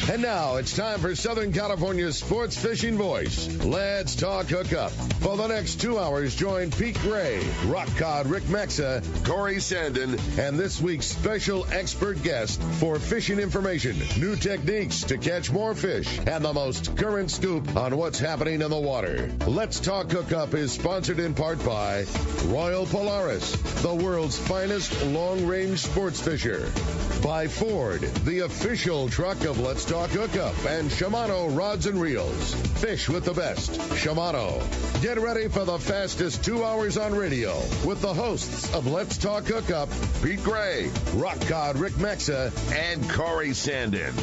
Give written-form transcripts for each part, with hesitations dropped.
And now it's time for Southern California's sports fishing voice. Let's talk hookup. For the next 2 hours, join Pete Gray, Rock Cod Rick Maxa, Corey Sandin, and this week's special expert guest for fishing information, new techniques to catch more fish, and the most current scoop on what's happening in the water. Let's Talk Hookup is sponsored in part by Royal Polaris, the world's finest long-range sports fisher. By Ford, the official truck of Let's Talk Hookup, and Shimano Rods and Reels. Fish with the best. Shimano. Get ready for the fastest 2 hours on radio with the hosts of Let's Talk Hookup, Pete Gray, Rock Cod Rick Maxa, and Corey Sandin.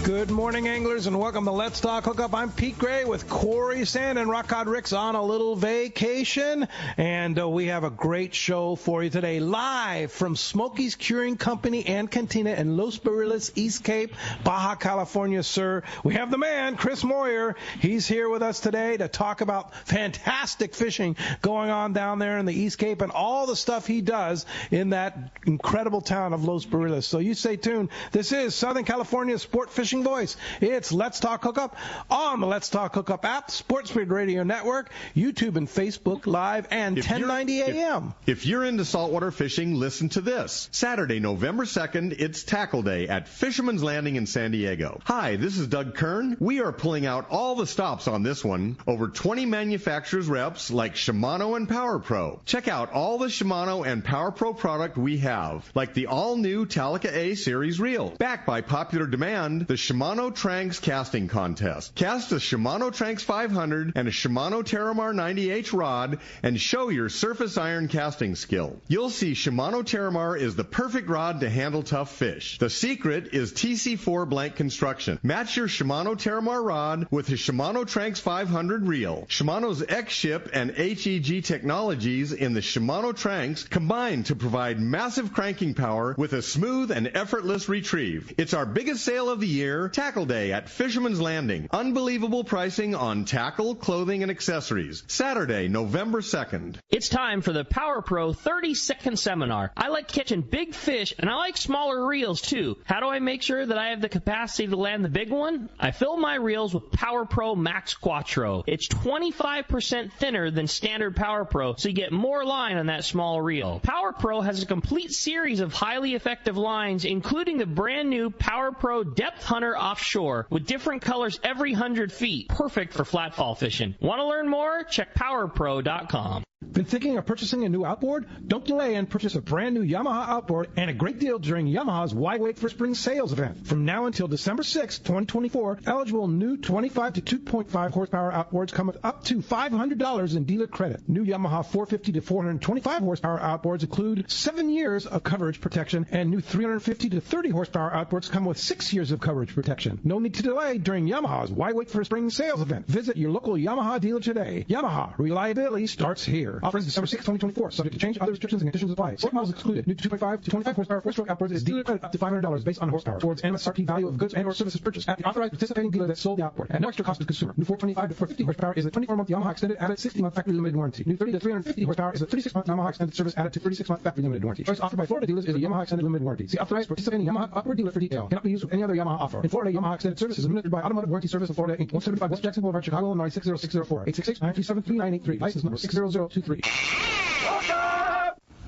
Good morning, anglers, and welcome to Let's Talk Hookup. I'm Pete Gray with Corey Sandin. Rock Cod Rick's on a little vacation, and we have a great show for you today. Live from Smokey's Curing Company and Cantina in Los Barriles, East Cape, Baja California, sir. We have the man, Chris Moyer. He's here with us today to talk about fantastic fishing going on down there in the East Cape and all the stuff he does in that incredible town of Los Barriles. So you stay tuned. This is Southern California's sport fishing voice. It's Let's Talk Hookup on the Let's Talk Hookup app, Sports Grid Radio Network, YouTube and Facebook Live, and 1090 AM. If you're into saltwater fishing, listen to this. Saturday, November 2nd, it's Tackle Day at Fisherman's Landing in San Diego. Hi, this is Doug Kern. We are pulling out all the stops on this one. Over 20 manufacturers reps like Shimano and Power Pro. Check out all the Shimano and Power Pro product we have, like the all-new Talica A Series reel. Backed by popular demand, the Shimano Tranks Casting Contest. Cast a Shimano Tranks 500 and a Shimano Terramar 90H rod and show your surface iron casting skill. You'll see Shimano Terramar is the perfect rod to handle tough fish. The secret is TC4 blank construction. Match your Shimano Terramar rod with the Shimano Tranks 500 reel. Shimano's X-Ship and HEG technologies in the Shimano Tranks combine to provide massive cranking power with a smooth and effortless retrieve. It's our biggest sale of the year, Tackle Day at Fisherman's Landing. Unbelievable pricing on tackle, clothing, and accessories. Saturday, November 2nd. It's time for the Power Pro 30-second seminar. I like catching big fish, and I like smaller reels, too. How do I make sure that I have the capacity to land the big one? I fill my reels with Power Pro Max Quattro. It's 25% thinner than standard Power Pro, so you get more line on that small reel. Power Pro has a complete series of highly effective lines, including the brand new Power Pro Depth Hunter Offshore with different colors every 100 feet. Perfect for flatfall fishing. Want to learn more? Check powerpro.com. Been thinking of purchasing a new outboard? Don't delay and purchase a brand new Yamaha outboard and a great deal during Yamaha's Wide Wait for Spring sales event. From now until December 6, 2024, eligible new 25 to 2.5 horsepower outboards come with up to $500 in dealer credit. New Yamaha 450 to 425 horsepower outboards include 7 years of coverage protection, and new 350 to 30 horsepower outboards come with 6 years of coverage protection. No need to delay during Yamaha's Wide Wait for Spring sales event. Visit your local Yamaha dealer today. Yamaha, reliability starts here. Offers December 6, 2024. Subject to change. Other restrictions and conditions apply. Sport models excluded. New 2.5 to 25 horsepower four-stroke outboards is dealer credit up to $500 based on horsepower towards MSRP value of goods and/or services purchased at the authorized participating dealer that sold the outboard at no extra cost to the consumer. New 425 to 450 horsepower is a 24-month Yamaha extended added 60-month factory limited warranty. New 30 to 350 horsepower is a 36-month Yamaha extended service added to 36-month factory limited warranty. Choice offered by Florida dealers is a Yamaha extended limited warranty. See authorized participating Yamaha outboard dealer for detail. Cannot be used with any other Yamaha offer. In Florida, Yamaha extended service is administered by Automotive Warranty Service of Florida, Inc. 175 West Jackson Boulevard, Chicago, Illinois 60604. 866-937-3983. License number 60023.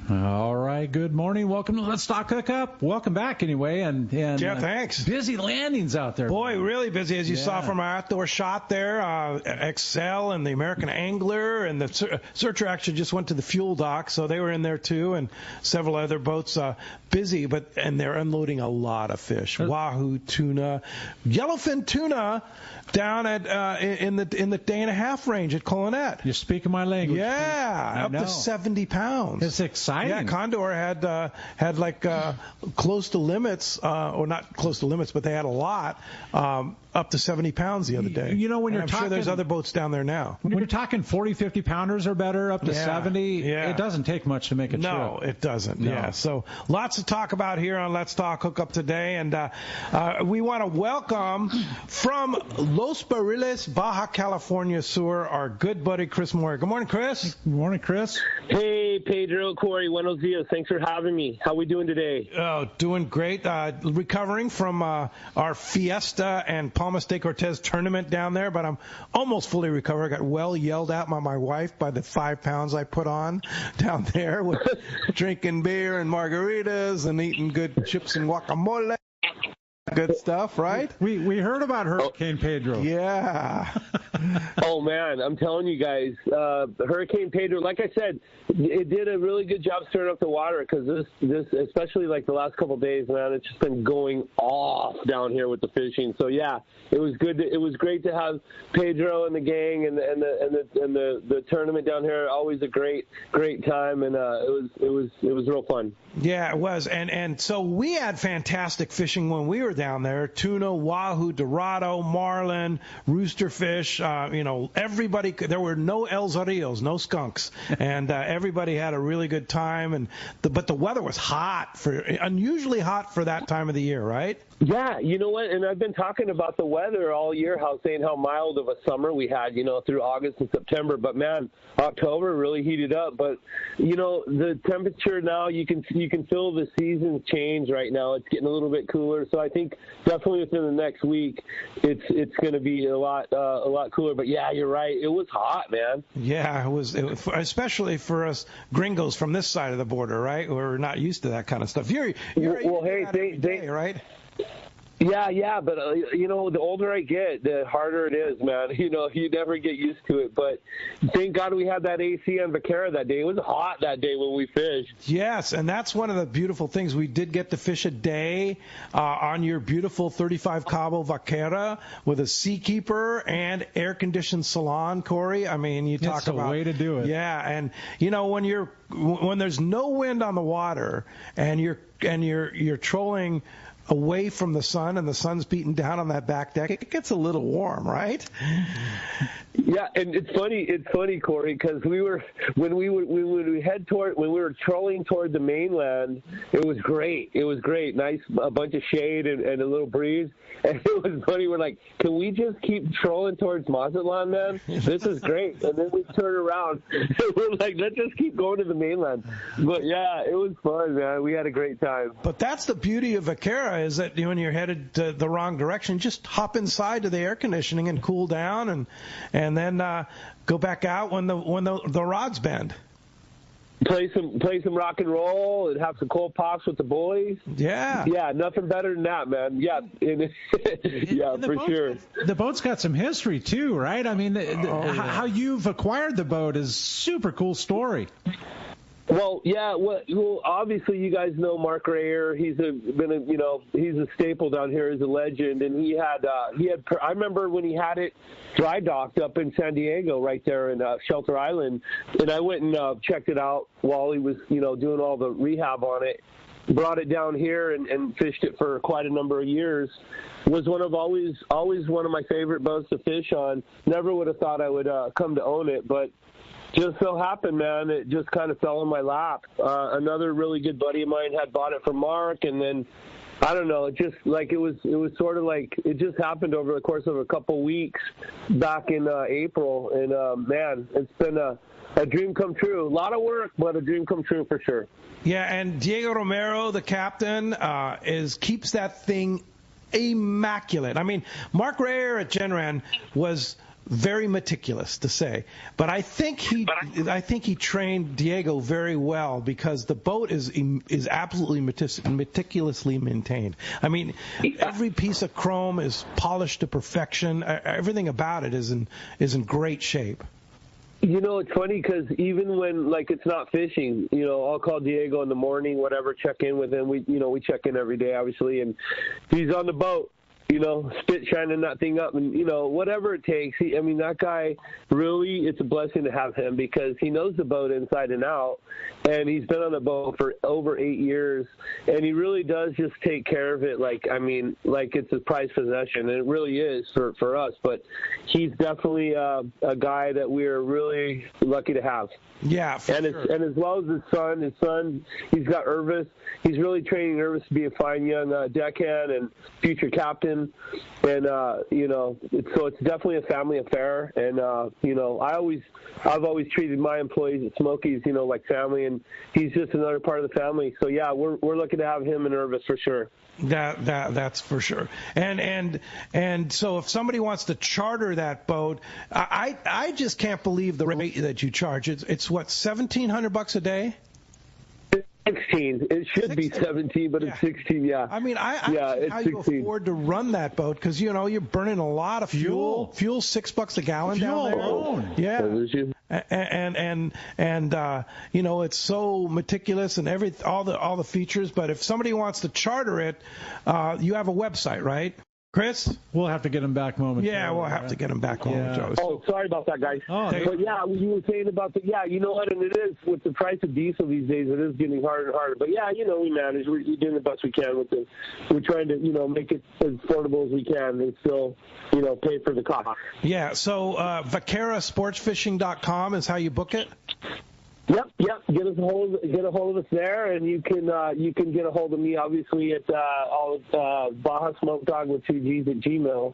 All right, good morning. Welcome to Let's Talk Hookup. Welcome back anyway. And yeah, thanks. Busy landings out there. Boy, really busy, as you saw from our outdoor shot there. Excel and the American Angler and the Searcher actually just went to the fuel dock, so they were in there too, and several other boats busy, and they're unloading a lot of fish. Wahoo tuna, yellowfin tuna down at in the day and a half range at Colonet. You're speaking my language. Yeah, up to 70 pounds. It's exciting. Yeah, Condor had like close to limits, or not close to limits, but they had a lot, up to 70 pounds the other day. You know, when you're I'm talking, sure there's other boats down there now. When you're talking 40, 50 pounders or better, up to 70, it doesn't take much to make a trip. No, it doesn't. No. Yeah. So lots to talk about here on Let's Talk Hookup today, and we want to welcome from Los Barriles, Baja California Sur, our good buddy Chris Moyer. Good morning, Chris. Good morning, Chris. Hey, Pedro, Corey, buenos dias. Thanks for having me. How we doing today? Oh, doing great. Recovering from our Fiesta and Palmas de Cortez tournament down there, but I'm almost fully recovered. I got well yelled at by my wife by the 5 pounds I put on down there with drinking beer and margaritas and eating good chips and guacamole. Good stuff, right? We heard about Hurricane Pedro. Yeah. Oh, man, I'm telling you guys, Hurricane Pedro, like I said, it did a really good job stirring up the water because this, especially like the last couple of days, man, it's just been going off down here with the fishing. So, yeah, it was good. It was great to have Pedro and the gang and the tournament down here. Always a great time, and it was real fun. Yeah, it was. And so we had fantastic fishing when we were down there. Tuna, wahoo, dorado, marlin, roosterfish, everybody, there were no El Zorillos, no skunks. And everybody had a really good time. But the weather was unusually hot for that time of the year, right? Yeah, you know what? And I've been talking about the weather all year, saying how mild of a summer we had, through August and September. But, man, October really heated up. But, the temperature now, you can feel the seasons change right now. It's getting a little bit cooler. So I think definitely within the next week, it's going to be a lot cooler. But, yeah, you're right. It was hot, man. Yeah, it was especially for us gringos from this side of the border, right? We're not used to that kind of stuff. You're hey, right? Yeah, but, the older I get, the harder it is, man. You never get used to it. But thank God we had that AC on Vaquera that day. It was hot that day when we fished. Yes, and that's one of the beautiful things. We did get to fish a day on your beautiful 35 Cabo Vaquera with a seakeeper and air-conditioned salon, Corey. I mean, you talk about... That's a way to do it. Yeah, and, when there's no wind on the water and you're trolling away from the sun and the sun's beating down on that back deck, it gets a little warm, right? Yeah, and it's funny, Corey, because when we were trolling toward the mainland, it was great. Nice, a bunch of shade and a little breeze. And it was funny. We're like, can we just keep trolling towards Mazatlan, man? This is great. And then we turn around and we're like, let's just keep going to the mainland. But yeah, it was fun, man. We had a great time. But that's the beauty of Vaquera, is that when you're headed to the wrong direction, just hop inside to the air conditioning and cool down, and then go back out when the rods bend. Play some rock and roll and have some cold pops with the boys. Yeah. Yeah, nothing better than that, man. Yeah, for sure. The boat's got some history too, right? I mean, how you've acquired the boat is super cool story. Well, yeah. Well, obviously, you guys know Mark Rayer. He's a staple down here. He's a legend, and he had. I remember when he had it dry docked up in San Diego, right there in Shelter Island, and I went and checked it out while he was, doing all the rehab on it. Brought it down here and fished it for quite a number of years. Was always one of my favorite boats to fish on. Never would have thought I would come to own it, but. Just so happened, man, it just kind of fell in my lap. Another really good buddy of mine had bought it from Mark, and then, I don't know, it just like it was sort of like it just happened over the course of a couple weeks back in April, and man, it's been a dream come true. A lot of work, but a dream come true for sure. Yeah, and Diego Romero, the captain, keeps that thing immaculate. I mean, Mark Rayer at Genran was very meticulous, to say, but I think he trained Diego very well, because the boat is absolutely meticulously maintained. I mean, every piece of chrome is polished to perfection. Everything about it is in great shape. It's funny because even when, it's not fishing, I'll call Diego in the morning, whatever, check in with him. We check in every day, obviously, and he's on the boat. Spit shining that thing up and, whatever it takes. That guy, really, it's a blessing to have him, because he knows the boat inside and out, and he's been on the boat for over 8 years, and he really does just take care of it like it's a prized possession, and it really is for us. But he's definitely a guy that we're really lucky to have. Yeah, and as well as his son, he's got Irvis. He's really training Irvis to be a fine young deckhand and future captain. fun, and so it's definitely a family affair. And I've always treated my employees at Smokey's, like family, and he's just another part of the family. So yeah, we're looking to have him in Irvis for sure. That's for sure. And so if somebody wants to charter that boat, I just can't believe the rate that you charge. It's what, $1,700 a day? 16. It should 16. Be 17, but it's 16. Yeah. I mean, I see how you afford to run that boat because you're burning a lot of fuel. Fuel's $6 a gallon down there. Alone. Yeah. And it's so meticulous and all the features. But if somebody wants to charter it, you have a website, right? Chris? We'll have to get him back momentarily. Yeah, we'll have to get him back momentarily. Oh, sorry about that, guys. But yeah, you were saying about you know what, and it is, with the price of diesel these days, it is getting harder and harder. But yeah, we manage. We're doing the best we can with it. We're trying to, make it as affordable as we can and still, pay for the cost. Yeah, so VaqueraSportsFishing.com is how you book it? Yep. Get a hold of us there, and you can get a hold of me obviously at Baja Smoke Dog with 2 G's at Gmail,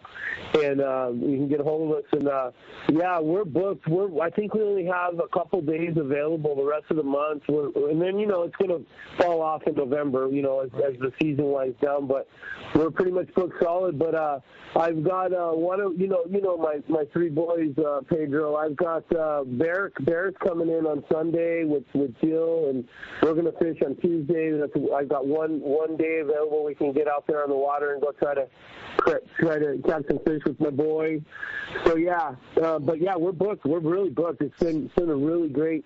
and you can get a hold of us. And we're booked. I think we only have a couple days available the rest of the month, and then it's going to fall off in November, as the season winds down. But we're pretty much booked solid. But I've got one of my 3 boys, Pedro. I've got Bears coming in on Sunday with Jill, and we're going to fish on Tuesday. I've got one day available. We can get out there on the water and go try to catch some fish with my boy. So but we're booked. We're really booked. It's been a really great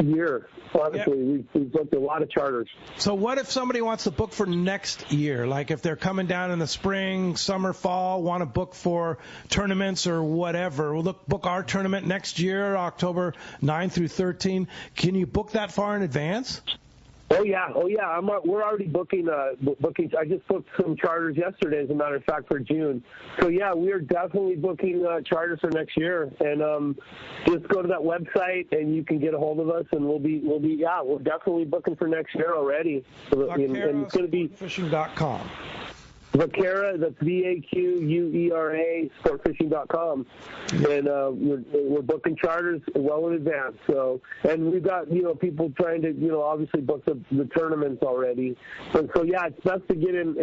year. Honestly, we've booked a lot of charters. So what if somebody wants to book for next year? Like if they're coming down in the spring, summer, fall, want to book for tournaments or whatever. We'll book our tournament next year, October 9 through 13. Can you book that far in advance? Oh yeah. We're already booking. I just booked some charters yesterday, as a matter of fact, for June. So yeah, we are definitely booking charters for next year. And just go to that website, and you can get a hold of us, and we're definitely booking for next year already. And it's going to be fishing.com. Vaquera, that's VAQUERA, sportfishing.com. And we're booking charters well in advance. So, and we've got, people trying to, obviously book the tournaments already. And so, yeah, it's best to get in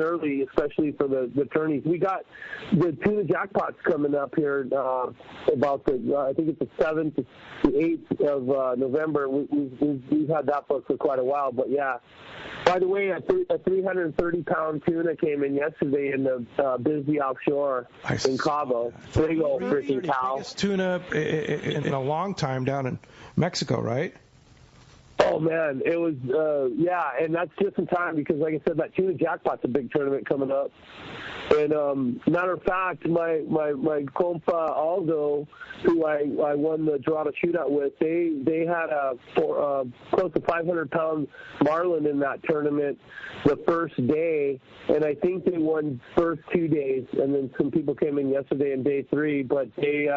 early, especially for the tourneys. We got the tuna jackpots coming up here about I think it's the 7th to the 8th of November. We've had that booked for quite a while, but yeah. By the way, a 330-pound tuna came in yesterday in the Bisbee offshore in Cabo. Big old freaking cow. Biggest tuna in a long time down in Mexico, right? Oh, man, it was, and that's just in time because, like I said, that tuna jackpot's a big tournament coming up. And matter of fact, my compa Aldo, who I won the Dorado shootout with, they had close to 500-pound marlin in that tournament the first day, and I think they won first 2 days, and then some people came in yesterday in day 3, but they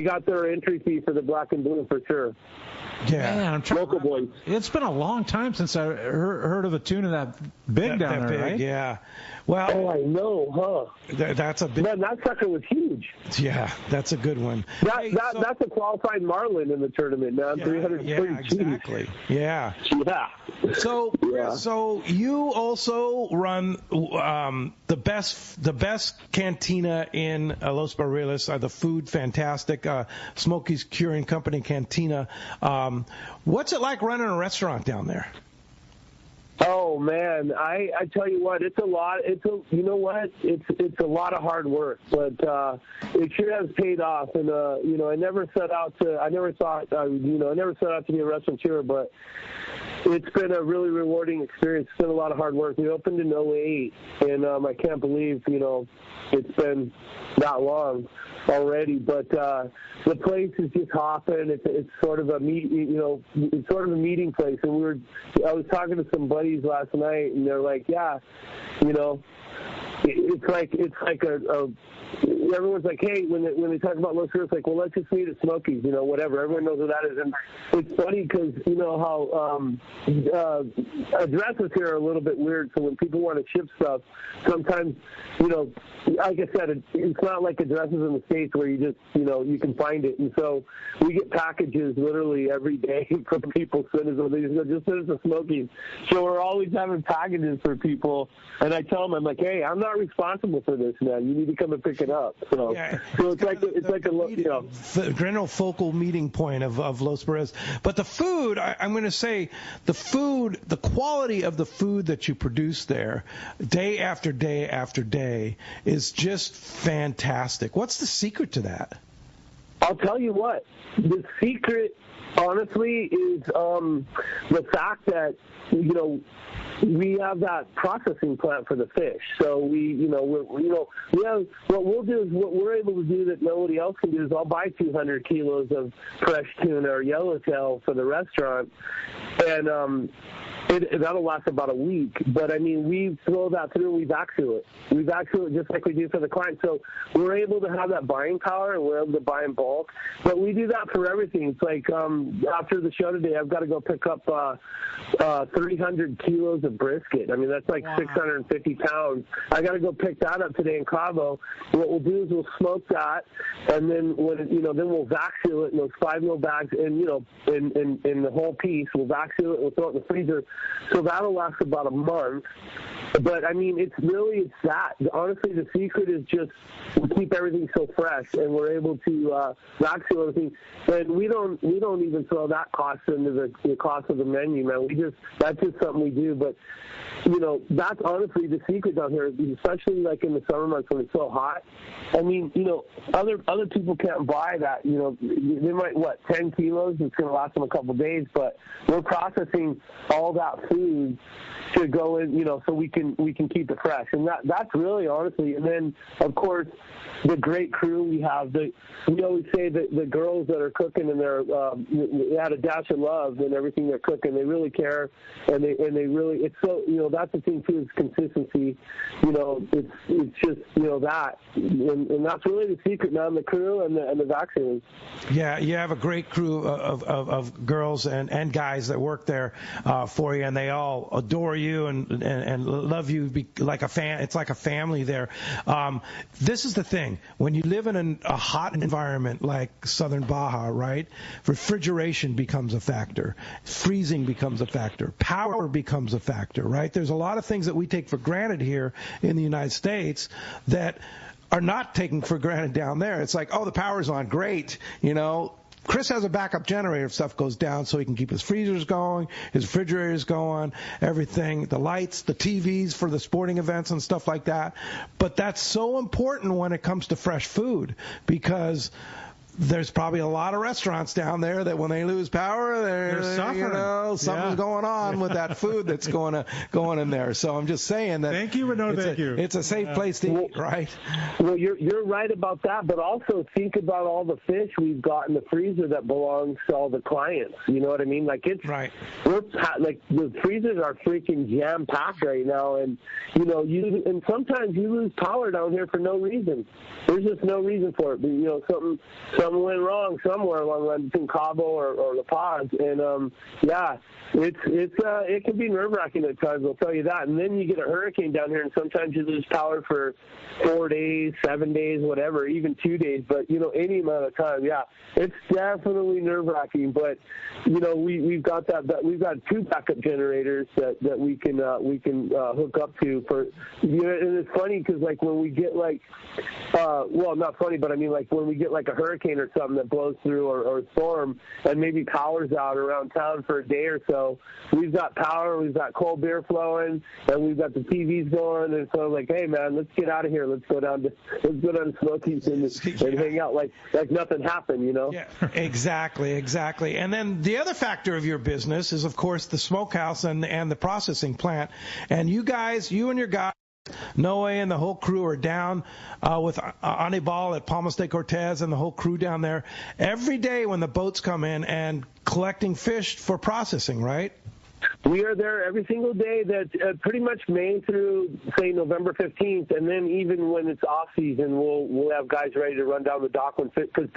got their entry fee for the black and blue for sure. Yeah, man, local boys. It's been a long time since I heard of a tuna that big down there, big, right? Yeah. Well, I know, huh? That's a big. Man, that sucker was huge. Yeah, that's a a good one. That's a qualified marlin in the tournament, man. Yeah, 330. yeah, exactly. Yeah. Yeah. So you also run the best cantina in Los Barriles, the food fantastic Smokey's Curing Company Cantina. What's it like running a restaurant down there? Oh man, I tell you what, it's a lot. It's a lot of hard work, but it sure has paid off. And I never thought to be a restaurateur, but it's been a really rewarding experience. It's been a lot of hard work. We opened in 2008, and I can't believe it's been that long already. But the place is just hopping. It's sort of a meeting place. And I was talking to some buddies last night, and they're like, yeah, it's like a everyone's like, hey, when they talk about Los Rios, like, well, let's just meet at Smokey's, whatever. Everyone knows what that is. And it's funny because you know how addresses here are a little bit weird. So when people want to ship stuff, sometimes, like I said, it's not like addresses in the States where you just, you can find it. And so we get packages literally every day from people sending us. They just send us to Smokey's. So we're always having packages for people. And I tell them, I'm like, hey, I'm not responsible for this, man. You need to come and pick it up. So, yeah, so it's like the general focal meeting point of Los Perez. But the food, I'm going to say, the quality of the food that you produce there, day after day after day, is just fantastic. What's the secret to that? I'll tell you what. The secret, honestly, is the fact that, we have that processing plant for the fish. So we have, what we'll do is what we're able to do that nobody else can do is I'll buy 200 kilos of fresh tuna or yellowtail for the restaurant, and that'll last about a week. But I mean, we throw that through and we vacuum it. We vacuum it just like we do for the client. So we're able to have that buying power and we're able to buy in bulk. But we do that for everything. It's like after the show today, I've got to go pick up 300 kilos of brisket. I mean, that's like 650 pounds. I got to go pick that up today in Cabo. What we'll do is we'll smoke that, and then then we'll vacuum it in those 5 mil bags, and in the whole piece, we'll vacuum it. We'll throw it in the freezer. So that'll last about a month. But I mean, it's that. Honestly, the secret is just we keep everything so fresh, and we're able to vacuum everything. And we don't even throw that cost into the cost of the menu, man. That's just something we do. But that's honestly the secret down here, especially like in the summer months when it's so hot. I mean, other people can't buy that. They might 10 kilos. It's going to last them a couple of days, but we're processing all that food to go in, so we can keep it fresh, and that's really honestly. And then of course the great crew we have. We always say that the girls that are cooking and they add a dash of love in everything they're cooking. They really care, and they really. It's so that's the thing too is consistency. It's just that, and that's really the secret now. The crew and the vaccines. Yeah, you have a great crew of girls and guys that work there for you, and they all adore you and love you like a fan. It's like a family there. This is the thing. When you live in a hot environment like Southern Baja, right, refrigeration becomes a factor. Freezing becomes a factor. Power becomes a factor, right? There's a lot of things that we take for granted here in the United States that are not taken for granted down there. It's like, oh, the power's on. Great, Chris has a backup generator if stuff goes down so he can keep his freezers going, his refrigerators going, everything, the lights, the TVs for the sporting events and stuff like that. But that's so important when it comes to fresh food because there's probably a lot of restaurants down there that when they lose power, they're suffering. Something's going on with that food that's going in there. So I'm just saying that. Thank you, but no thank you. It's a safe place to eat, right? Well, you're right about that, but also think about all the fish we've got in the freezer that belongs to all the clients. You know what I mean? Like it's right. Like the freezers are freaking jam packed right now, and and sometimes you lose power down here for no reason. There's just no reason for it. But, something went wrong somewhere along the line between Cabo or La Paz, and it can be nerve-wracking at times. I'll tell you that. And then you get a hurricane down here, and sometimes you lose power for 4 days, 7 days, whatever, even 2 days. But any amount of time, it's definitely nerve-wracking. But we've got we've got 2 backup generators that we can hook up to for. And it's funny because like when we get not funny, but I mean like when we get like a hurricane or something that blows through or a storm and maybe power's out around town for a day or so, we've got power, we've got cold beer flowing, and we've got the TVs going, and so I'm like, hey man, let's get out of here, let's go down to Smokey's and hang out like nothing happened, Yeah, exactly. And then the other factor of your business is of course the smokehouse and the processing plant, and you and your guys, Noe and the whole crew are down with Anibal at Palmas de Cortez and the whole crew down there every day when the boats come in and collecting fish for processing, right? We are there every single day. That pretty much May through, say, November 15th, and then even when it's off season, we'll have guys ready to run down the dock because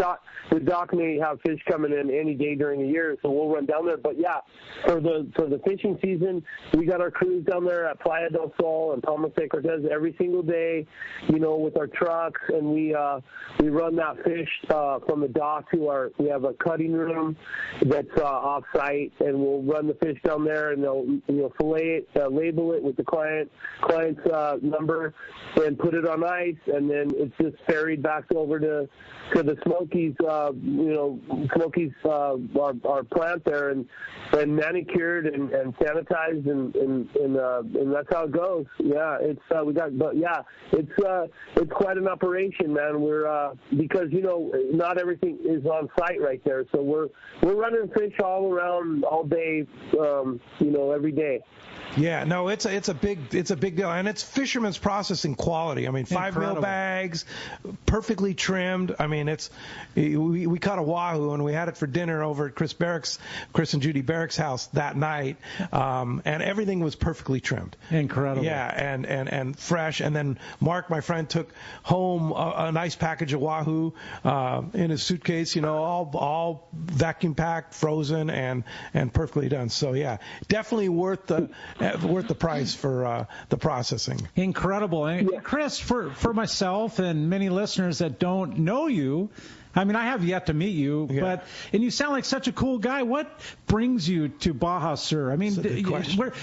the dock may have fish coming in any day during the year, so we'll run down there. But yeah, for the fishing season, we got our crews down there at Playa del Sol and Palmas de Cortez every single day, with our trucks, and we run that fish from the dock to we have a cutting room that's off site, and we'll run the fish down there, and they'll fillet it, label it with the client's number, and put it on ice, and then it's just ferried back over to the Smokies, Smokies, our plant there, and manicured and sanitized, and that's how it goes. Yeah, it's quite an operation, man. We're because not everything is on site right there, so we're running fish all around all day, every day. Yeah, no, it's a big deal, and it's fisherman's processing quality. I mean, 5 mil bags, perfectly trimmed. I mean, we caught a wahoo and we had it for dinner over at Chris and Judy Barrick's house that night, and everything was perfectly trimmed. Incredible. Yeah, and fresh. And then Mark, my friend, took home a nice package of wahoo in his suitcase. All vacuum packed, frozen, and perfectly done. So yeah, definitely worth the price for the processing. Incredible. And Chris, for myself and many listeners that don't know you, I mean, I have yet to meet you, and you sound like such a cool guy. What brings you to Baja Sur? I mean,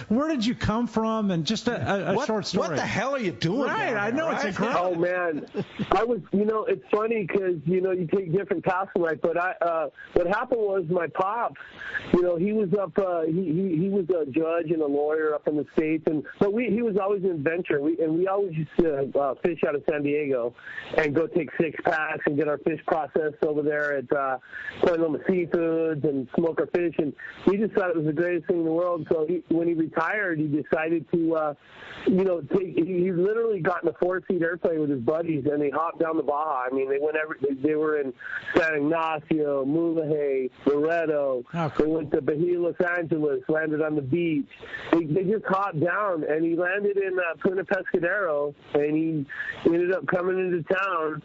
where did you come from? And just a short story. What the hell are you doing? Right, I know, it's incredible. Oh man, I was, it's funny because you take different paths in life. But what happened was my pops, he was up, he was a judge and a lawyer up in the States, but he was always an adventurer. We always used to fish out of San Diego and go take 6-packs and get our fish processed over there at Point Loma Seafoods and smoke our fish, and he just thought it was the greatest thing in the world. So when he retired, he decided to, he literally got in a 4-seat airplane with his buddies, and they hopped down the Baja. I mean, they were in San Ignacio, Mulahay, Loreto. They went to Bahia, Los Angeles, landed on the beach. They just hopped down, and he landed in Punta Pescadero, and he ended up coming into town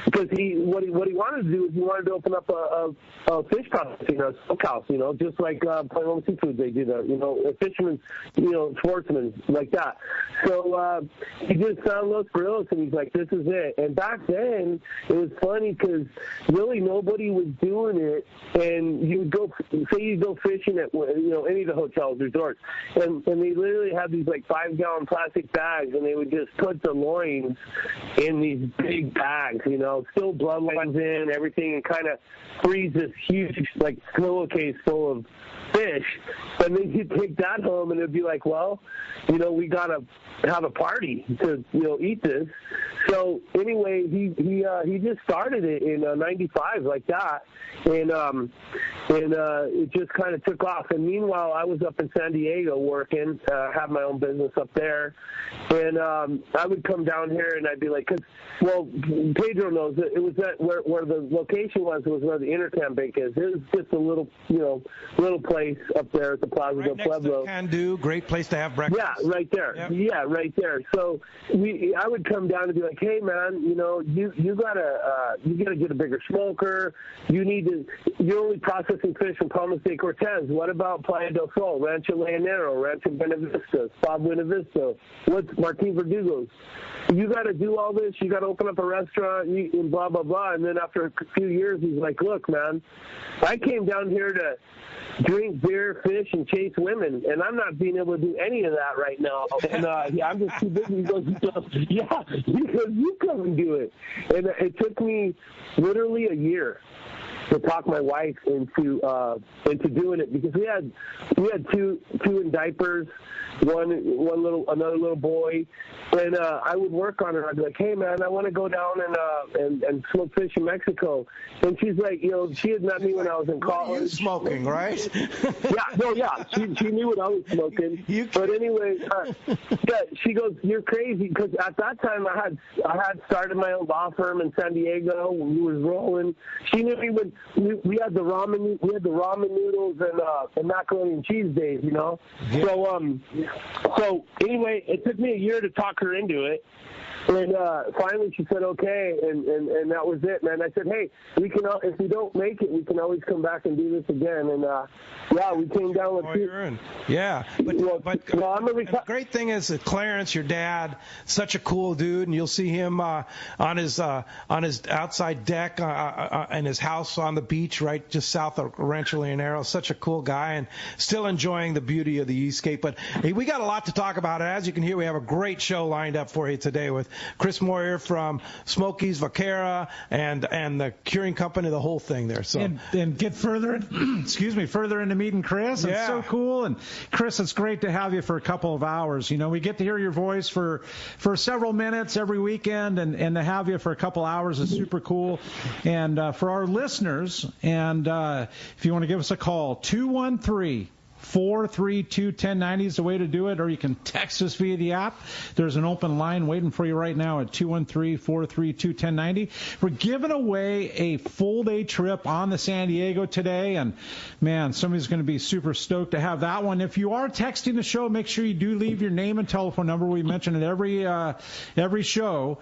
because what he wanted to do is he wanted to open up a fish processing, a smokehouse, just like Point Loma Seafoods, they do that, a fisherman, sportsman, like that. So he just found Los Grillos, and he's like, this is it. And back then, it was funny because really nobody was doing it, and you would go fishing at, any of the hotels, resorts, and they literally had these like 5-gallon plastic bags, and they would just put the loins in these big bags, still bloodlines in, everything, and kind of freeze this huge, like, pillowcase full of fish. And then you'd take that home, and it'd be like, well, we got to have a party to, eat this. So anyway, he just started it in '95 like that, and it just kind of took off. And meanwhile, I was up in San Diego working, had my own business up there, and I would come down here and I'd be like, Pedro knows that it was where the location was where the Intercam Bank is. It was just a little place up there at the Plaza del Pueblo. Can do, great place to have breakfast. Yeah, right there. Yep. Yeah, right there. So I would come down and be like, hey man, you gotta get a bigger smoker. You're only processing fish from Palmas de Cortez. What about Playa del Sol, Rancho Leonero, Rancho Buenavista, Spa Buenavista? What's Martin Verdugo's? You got to do all this. You got to open up a restaurant and blah, blah, blah. And then after a few years, he's like, look, man, I came down here to drink beer, fish, and chase women, and I'm not being able to do any of that right now. And I'm just too busy. He goes, yeah, because you come and do it. And it took me literally a year to talk my wife into doing it, because we had two in diapers, another little boy, and I would work on her. I'd be like, hey man, I want to go down and smoke fish in Mexico. And she's like, she had met me when I was in college. What are you smoking, right? She knew what I was smoking. But anyway, she goes, "You're crazy," because at that time I had started my own law firm in San Diego. We was rolling. She knew me when we had the ramen. We had the ramen noodles and macaroni and cheese days, Yeah. So anyway, it took me a year to talk her into it. And finally she said okay, and that was it, man. I said, hey, we can if we don't make it, we can always come back and do this again. And we came down with Moyer. Yeah, but the great thing is that Clarence, your dad, such a cool dude, and you'll see him on his outside deck in his house on the beach, right just south of Rancho Leonero. Such a cool guy, and still enjoying the beauty of the East Cape. But hey, we got a lot to talk about. As you can hear, we have a great show lined up for you today with Chris Moyer from Smokey's Vaquera and the Curing Company, the whole thing there. So and get further into meeting Chris. It's so cool. And Chris, it's great to have you for a couple of hours. We get to hear your voice for several minutes every weekend, and to have you for a couple hours is super cool. And for our listeners, and if you want to give us a call, 213-432-1090 is the way to do it, or you can text us via the app. There's an open line waiting for you right now at 213-432-1090. We're giving away a full-day trip on the San Diego today, and, man, somebody's going to be super stoked to have that one. If you are texting the show, make sure you do leave your name and telephone number. We mention it every show.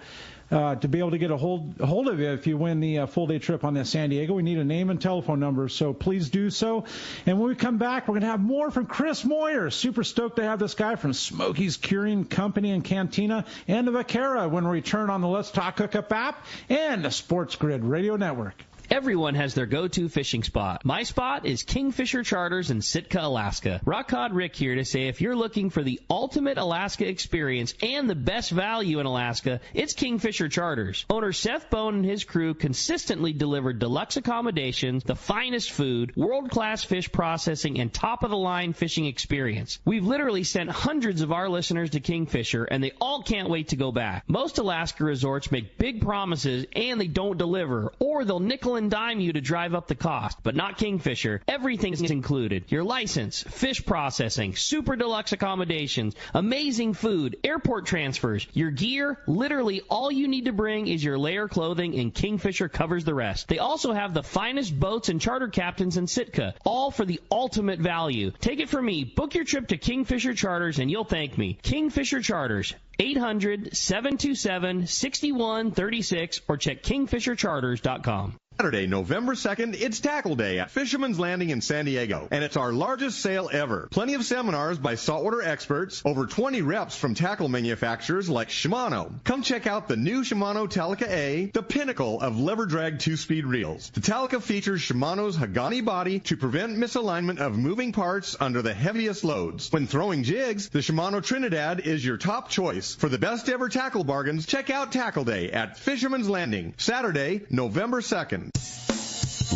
To be able to get a hold of you if you win the full-day trip on the San Diego. We need a name and telephone number, so please do so. And when we come back, we're going to have more from Chris Moyer. Super stoked to have this guy from Smokey's Curing Company and Cantina and the Vaquera when we return on the Let's Talk Hookup app and the Sports Grid Radio Network. Everyone has their go-to fishing spot. My spot is Kingfisher Charters in Sitka, Alaska. Rock Cod Rick here to say if you're looking for the ultimate Alaska experience and the best value in Alaska, it's Kingfisher Charters. Owner Seth Bone and his crew consistently deliver deluxe accommodations, the finest food, world-class fish processing, and top-of-the-line fishing experience. We've literally sent hundreds of our listeners to Kingfisher, and they all can't wait to go back. Most Alaska resorts make big promises, and they don't deliver, or they'll nickel and dime you to drive up the cost, but not Kingfisher. Everything is included. Your license, fish processing, super deluxe accommodations, amazing food, airport transfers, your gear. Literally all you need to bring is your layer clothing, and Kingfisher covers the rest. They also have the finest boats and charter captains in Sitka, all for the ultimate value. Take it from me. Book your trip to Kingfisher Charters and you'll thank me. Kingfisher Charters, 800-727-6136, or check kingfishercharters.com. Saturday, November 2nd, it's Tackle Day at Fisherman's Landing in San Diego, and it's our largest sale ever. Plenty of seminars by saltwater experts, over 20 reps from tackle manufacturers like Shimano. Come check out the new Shimano Talica A, the pinnacle of lever drag 2-speed reels. The Talica features Shimano's Hagani body to prevent misalignment of moving parts under the heaviest loads. When throwing jigs, the Shimano Trinidad is your top choice. For the best ever tackle bargains, check out Tackle Day at Fisherman's Landing, Saturday, November 2nd.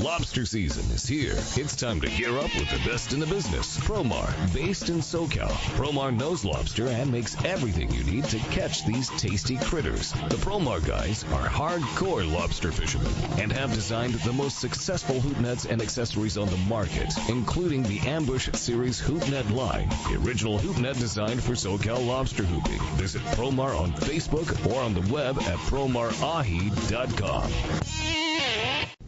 Lobster season is here. It's time to gear up with the best in the business. Promar, based in SoCal. Promar knows lobster and makes everything you need to catch these tasty critters. The Promar guys are hardcore lobster fishermen and have designed the most successful hoop nets and accessories on the market, including the Ambush Series hoop net line, the original hoop net designed for SoCal lobster hooping. Visit Promar on Facebook or on the web at promarahi.com.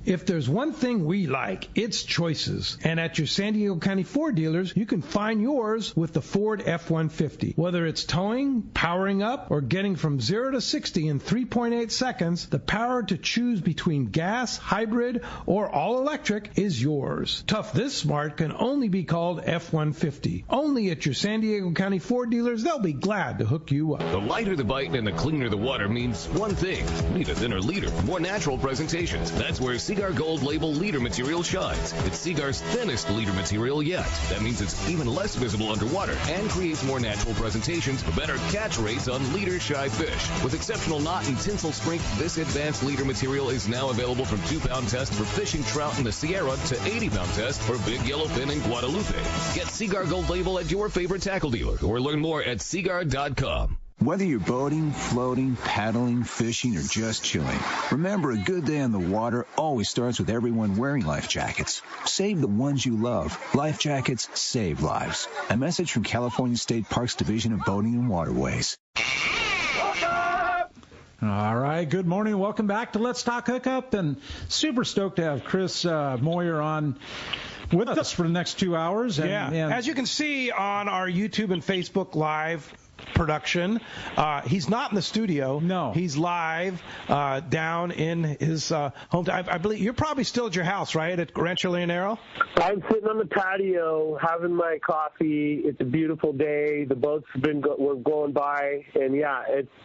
If there's one thing we like, it's choices. And at your San Diego County Ford dealers, you can find yours with the Ford F-150. Whether it's towing, powering up, or getting from 0 to 60 in 3.8 seconds, the power to choose between gas, hybrid, or all-electric is yours. Tough this smart can only be called F-150. Only at your San Diego County Ford dealers, they'll be glad to hook you up. The lighter the bite and the cleaner the water means one thing. Need a thinner leader, more natural presentations. That's where Seagar Gold Label leader material shines. It's Seagar's thinnest leader material yet. That means it's even less visible underwater and creates more natural presentations for better catch rates on leader-shy fish. With exceptional knot and tinsel strength, this advanced leader material is now available from 2-pound test for fishing trout in the Sierra to 80-pound test for big yellowfin in Guadalupe. Get Seagar Gold Label at your favorite tackle dealer or learn more at Seagar.com. Whether you're boating, floating, paddling, fishing, or just chilling, remember a good day on the water always starts with everyone wearing life jackets. Save the ones you love. Life jackets save lives. A message from California State Parks Division of Boating and Waterways. All right, good morning. Welcome back to Let's Talk Hookup, and super stoked to have Chris Moyer on with us for the next 2 hours. And as you can see on our YouTube and Facebook Live production, he's not in the studio. No. He's live down in his hometown. I believe you're probably still at your house, right, at Rancho Leonero? I'm sitting on the patio having my coffee. It's a beautiful day. The boats have been were going by, and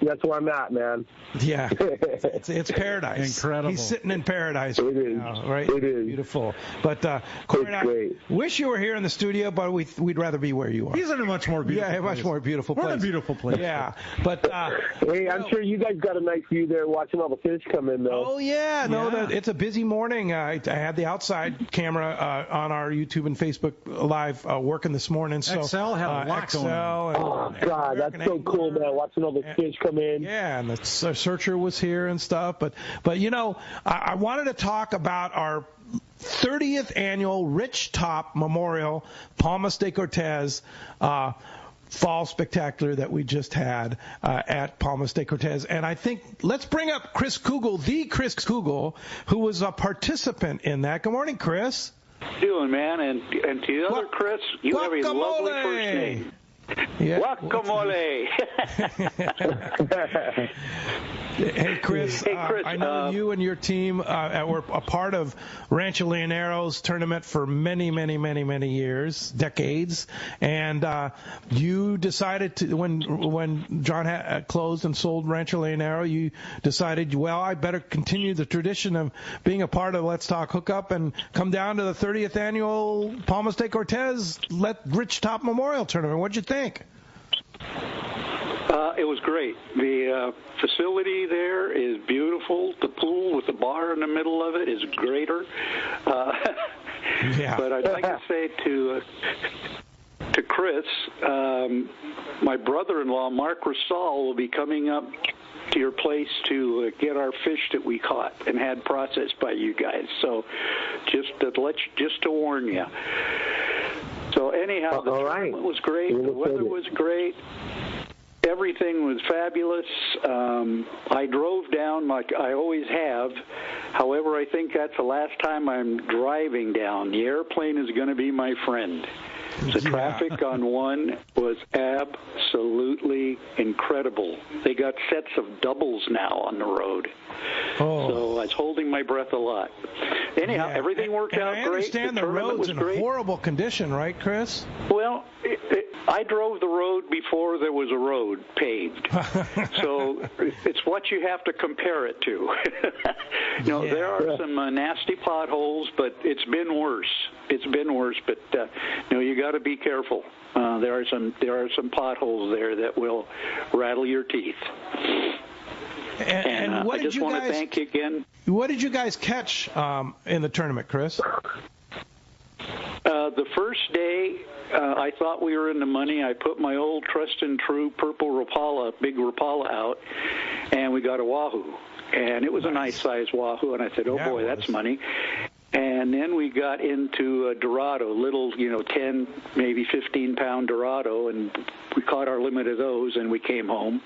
that's where I'm at, man. Yeah, it's paradise. Incredible. He's sitting in paradise. It is. Now, right? It is beautiful. But Corey, I wish you were here in the studio, but we'd rather be where you are. He's in a much more beautiful place. Much more beautiful place. What a beautiful place. Yeah, but hey, I'm sure you guys got a nice view there watching all the fish come in, though. Oh yeah, it's a busy morning. I had the outside camera on our YouTube and Facebook Live working this morning. So Excel had a lot going on. Oh God, that's so cool, man! Watching all the fish come in. Yeah, and the searcher was here and stuff. But I wanted to talk about our 30th annual Rich Top Memorial Palmas de Cortez Fall Spectacular that we just had at Palmas de Cortez. And I think let's bring up Chris Kugel, the Chris Kugel, who was a participant in that. Good morning, Chris. How you doing, man? And to the other Chris, you have a lovely first name. Yeah. Guacamole. Hey, Chris. I know you and your team were a part of Rancho Leonero's tournament for many, many, many, many years, decades. And you decided to, when John closed and sold Rancho Leonero, you decided, well, I better continue the tradition of being a part of Let's Talk Hookup and come down to the 30th annual Palmas de Cortez Rich Top Memorial Tournament. What'd you think? It was great. The facility there is beautiful. The pool with the bar in the middle of it is greater. Yeah. But I'd like to say to Chris, my brother-in-law, Mark Rasal, will be coming up to your place to get our fish that we caught and had processed by you guys. So just to warn you. So anyhow, the tournament was great. The weather was great. Everything was fabulous. I drove down like I always have. However, I think that's the last time I'm driving down. The airplane is going to be my friend. The traffic on one was absolutely incredible. They got sets of doubles now on the road. Oh. So I was holding my breath a lot. Anyhow, everything worked out great. I understand the road's in horrible condition, right, Chris? Well, I drove the road before there was a road paved. So it's what you have to compare it to. There are some nasty potholes, but it's been worse. It's been worse, but you got to be careful. There are some potholes there that will rattle your teeth. And what I just want to thank you again. What did you guys catch in the tournament, Chris? The first day, I thought we were in the money. I put my old Trust and True purple Rapala, big Rapala out, and we got a wahoo. And it was a nice-sized wahoo, and I said, boy, that's money. And then we got into a Dorado, little, 10, maybe 15-pound Dorado, and we caught our limit of those, and we came home.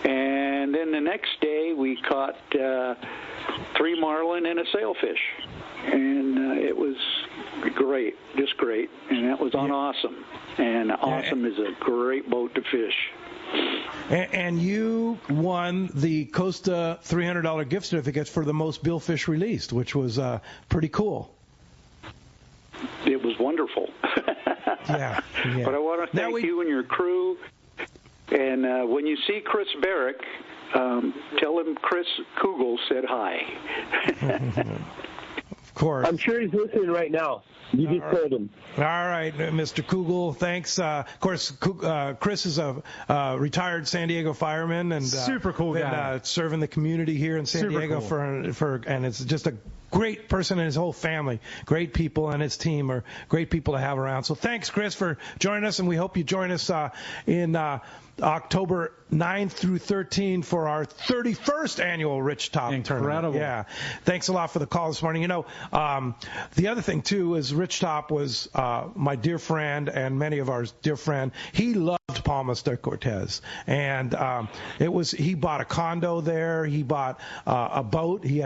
And then the next day we caught 3 marlin and a sailfish. And it was great, just great. And that was on Awesome. And Awesome is a great boat to fish. And you won the Costa $300 gift certificates for the most billfish released, which was pretty cool. It was wonderful. Yeah. But I want to thank you and your crew. And when you see Chris Barrick, tell him Chris Kugel said hi. Of course. I'm sure he's listening right now. You just told him. All right, Mr. Kugel, thanks. Of course, Chris is a retired San Diego fireman and super cool guy, serving the community here in San Diego cool. for and it's just a great person and his whole family. Great people, and his team are great people to have around. So thanks, Chris, for joining us, and we hope you join us in October 9 through 13 for our 31st annual Rich Top Tournament. Yeah. Thanks a lot for the call this morning. The other thing, too, is Rich Top was my dear friend and many of our dear friend. He loved Palmas de Cortez. And he bought a condo there. He bought a boat. Mi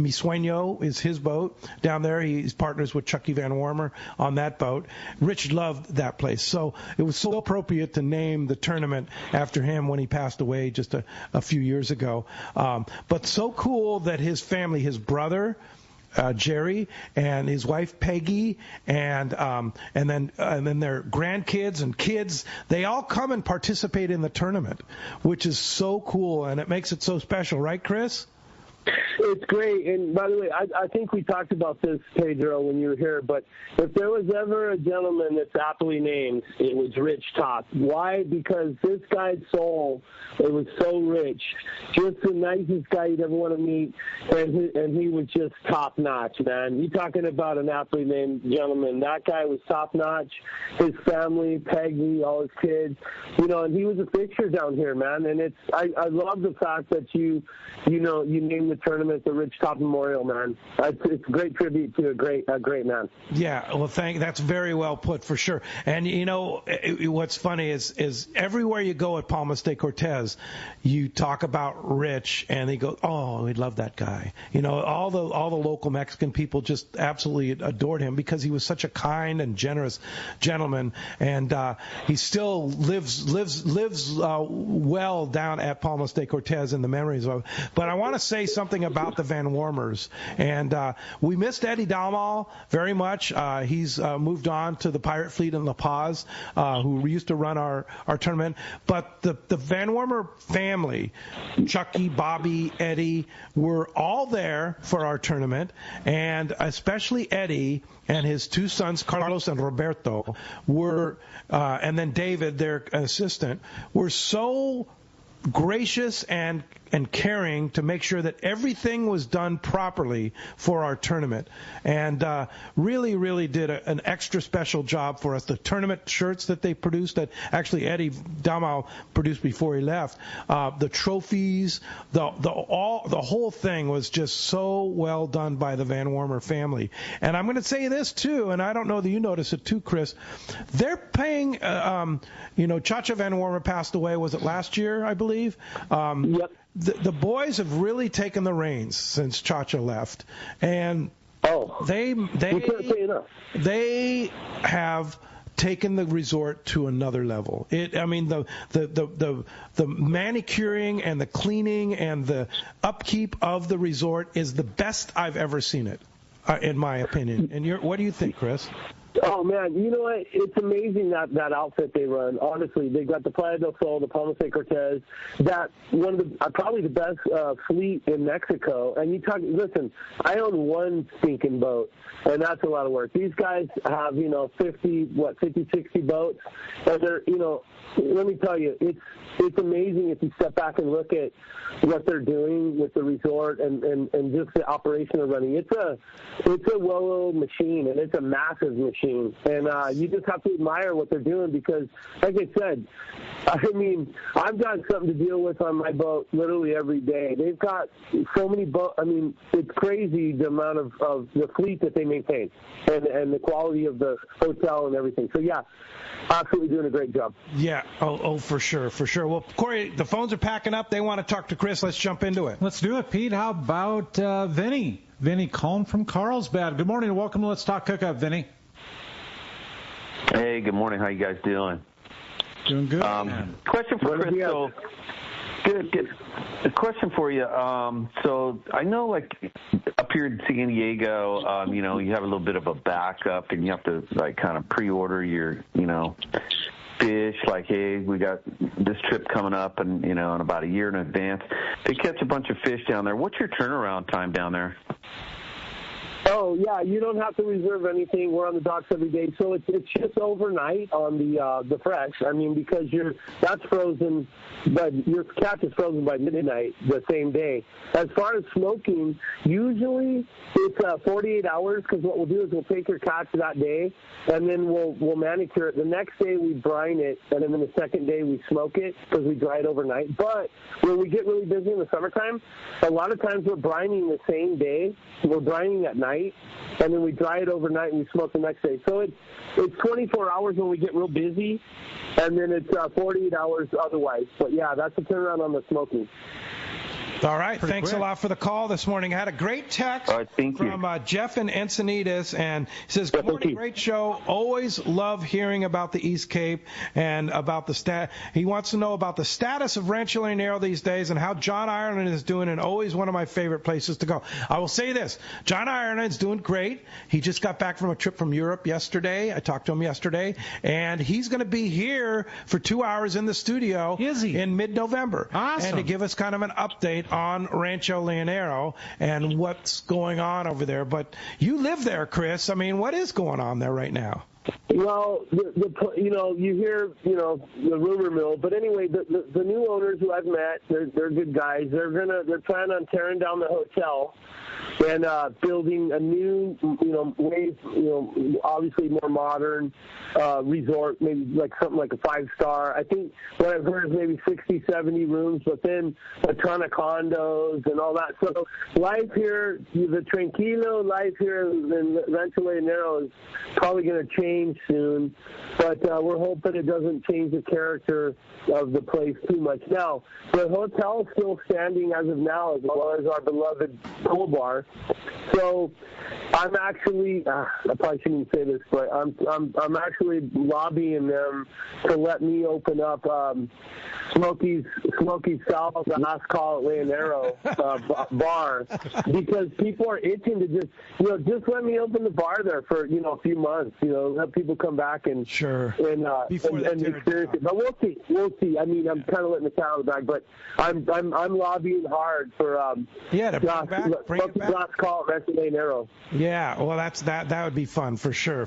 Sueño is his boat down there. He's partners with Chucky Van Warmer on that boat. Rich loved that place. So it was so appropriate to name the tournament after him when he passed away just a few years ago. But so cool that his family, his brother, Jerry, and his wife Peggy, and then their grandkids and kids, they all come and participate in the tournament, which is so cool, and it makes it so special, right, Chris? It's great. And by the way, I think we talked about this, Pedro, when you were here, but if there was ever a gentleman that's aptly named, it was Rich Top. Why? Because this guy's soul, it was so rich. Just the nicest guy you'd ever want to meet, and he was just top-notch, man. You're talking about an aptly named gentleman. That guy was top-notch. His family, Peggy, all his kids, and he was a fixture down here, man. And I love the fact that you named the tournament the Rich Top Memorial, man. It's a great tribute to a great man. Yeah, well, that's very well put, for sure. And what's funny is everywhere you go at Palmas de Cortez, you talk about Rich, and they go, "Oh, we love that guy." All the local Mexican people just absolutely adored him because he was such a kind and generous gentleman, and he still lives well down at Palmas de Cortez in the memories of. But I want to say something about the Van Warmers, and we missed Eddie Dalmal very much. He's moved on to the Pirate Fleet in La Paz, who used to run our tournament. But the Van Warmer family, Chucky, Bobby, Eddie, were all there for our tournament, and especially Eddie and his two sons, Carlos and Roberto, were, and then David, their assistant, were so gracious and caring to make sure that everything was done properly for our tournament, and really, really did an extra special job for us. The tournament shirts that they produced, that actually Eddie Dalmal produced before he left, the trophies, the whole thing was just so well done by the Van Warmer family. And I'm going to say this too, and I don't know that you notice it too, Chris. They're paying. Chacha Van Warmer passed away. Was it last year? I believe. Yep. The boys have really taken the reins since Chacha left, and they have taken the resort to another level. The manicuring and the cleaning and the upkeep of the resort is the best I've ever seen it, in my opinion. And what do you think, Chris? Oh, man, you know what? It's amazing that outfit they run. Honestly, they got the Playa del Sol, the Palmas de Cortez, that one of the probably the best fleet in Mexico. And listen, I own one stinking boat, and that's a lot of work. These guys have, 50, 60 boats, and they're, let me tell you, it's amazing if you step back and look at what they're doing with the resort and just the operation of running. It's a well-oiled machine, and it's a massive machine. And you just have to admire what they're doing because, like I said, I've got something to deal with on my boat literally every day. They've got so many boats. It's crazy the amount of the fleet that they maintain and the quality of the hotel and everything. So, yeah, absolutely doing a great job. Yeah. Oh, for sure. Well, Corey, the phones are packing up. They want to talk to Chris. Let's jump into it. Let's do it, Pete. How about Vinny? Vinny calling from Carlsbad. Good morning and welcome to Let's Talk Hookup, Vinny. Hey, good morning. How you guys doing? Doing good. Question for Chris. So, good. A question for you. So I know, up here in San Diego, you have a little bit of a backup, and you have to kind of pre-order your, fish. Hey, we got this trip coming up, and in about a year in advance. If you catch a bunch of fish down there, what's your turnaround time down there? Oh, yeah, you don't have to reserve anything. We're on the docks every day. So it's just overnight on the fresh. I mean, because that's frozen, but your catch is frozen by midnight the same day. As far as smoking, usually it's 48 hours, because what we'll do is we'll take your catch that day, and then we'll manicure it. The next day we brine it, and then the second day we smoke it because we dry it overnight. But when we get really busy in the summertime, a lot of times we're brining the same day. We're brining at night, and then we dry it overnight and we smoke the next day. So it's 24 hours when we get real busy, and then it's 48 hours otherwise. But yeah, that's the turnaround on the smoking. All right. Thanks a lot for the call this morning. I had a great text from Jeff in Encinitas, and he says, good morning, great show. Always love hearing about the East Cape and about the he wants to know about the status of Rancho Leonero these days and how John Ireland is doing, and always one of my favorite places to go. I will say this. John Ireland's doing great. He just got back from a trip from Europe yesterday. I talked to him yesterday, and he's going to be here for 2 hours in the studio in mid-November. Awesome. And to give us kind of an update on Rancho Leonero and what's going on over there. But you live there, Chris. I mean, what is going on there right now? Well, you hear, the rumor mill. But anyway, the new owners who I've met, they're good guys. They're planning on tearing down the hotel and building a new, way, obviously more modern resort, maybe like something like a 5-star. I think what I've heard is maybe 60, 70 rooms, but then a ton of condos and all that. So life here, the tranquilo life here in Rancho Leonero is probably going to change soon, but we're hoping it doesn't change the character of the place too much. Now, the hotel is still standing as of now, as well as our beloved pool bar. So I'm actually, I probably shouldn't say this, but I'm actually lobbying them to let me open up Smokey's South Last Call at Leonero bar, because people are itching to just let me open the bar there for a few months. Let people come back and and experience it. But we'll see. I mean, I'm kind of letting the cat out of the bag, but I'm lobbying hard for to bring it back. Last Call at Leonero. Yeah, well, that would be fun for sure.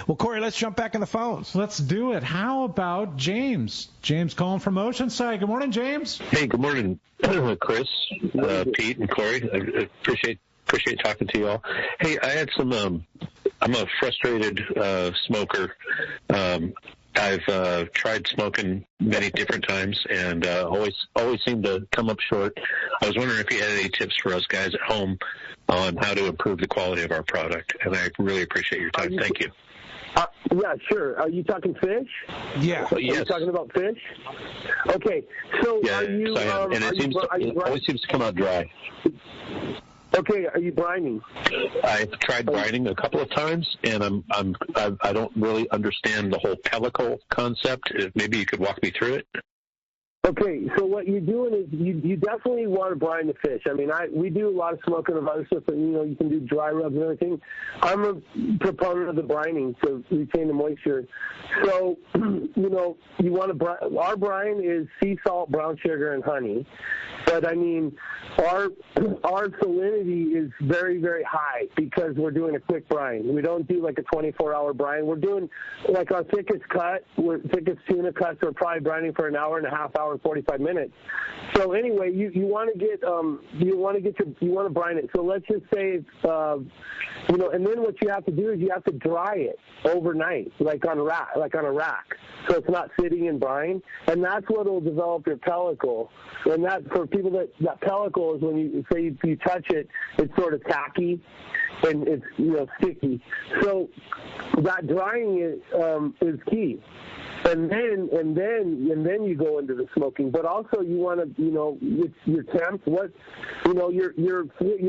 Well, Corey, let's jump back in the phones. Let's do it. How about James? James calling from Oceanside. Good morning, James. Hey, good morning, Chris, Pete, and Corey. I appreciate talking to you all. Hey, I had some. I'm a frustrated smoker. I've tried smoking many different times and always seem to come up short. I was wondering if you had any tips for us guys at home on how to improve the quality of our product, and I really appreciate your time. Thank you. Yeah, sure. Are you talking fish? Yeah. Are you talking about fish? Okay. So yeah, are you? I am. And it always seems to come out dry. Okay, are you brining? I've tried brining a couple of times, and I don't really understand the whole pellicle concept. Maybe you could walk me through it. Okay, so what you're doing is you definitely want to brine the fish. I mean, we do a lot of smoking of other stuff, and you can do dry rubs and everything. I'm a proponent of the brining to retain the moisture. So, you want to brine. Our brine is sea salt, brown sugar, and honey. But I mean, our salinity is very, very high because we're doing a quick brine. We don't do like a 24-hour brine. We're doing like our thickest tuna cuts. We're probably brining for an hour and a half, hour and 45 minutes. So anyway, you want to brine it. So let's just say, and then what you have to do is you have to dry it overnight, like on a rack, so it's not sitting in brine, and that's what will develop your pellicle. And that, for people that pellicle is when you touch it, it's sort of tacky and it's sticky. So that drying is key. And then you go into the smoking. But also you want to, with your temp, your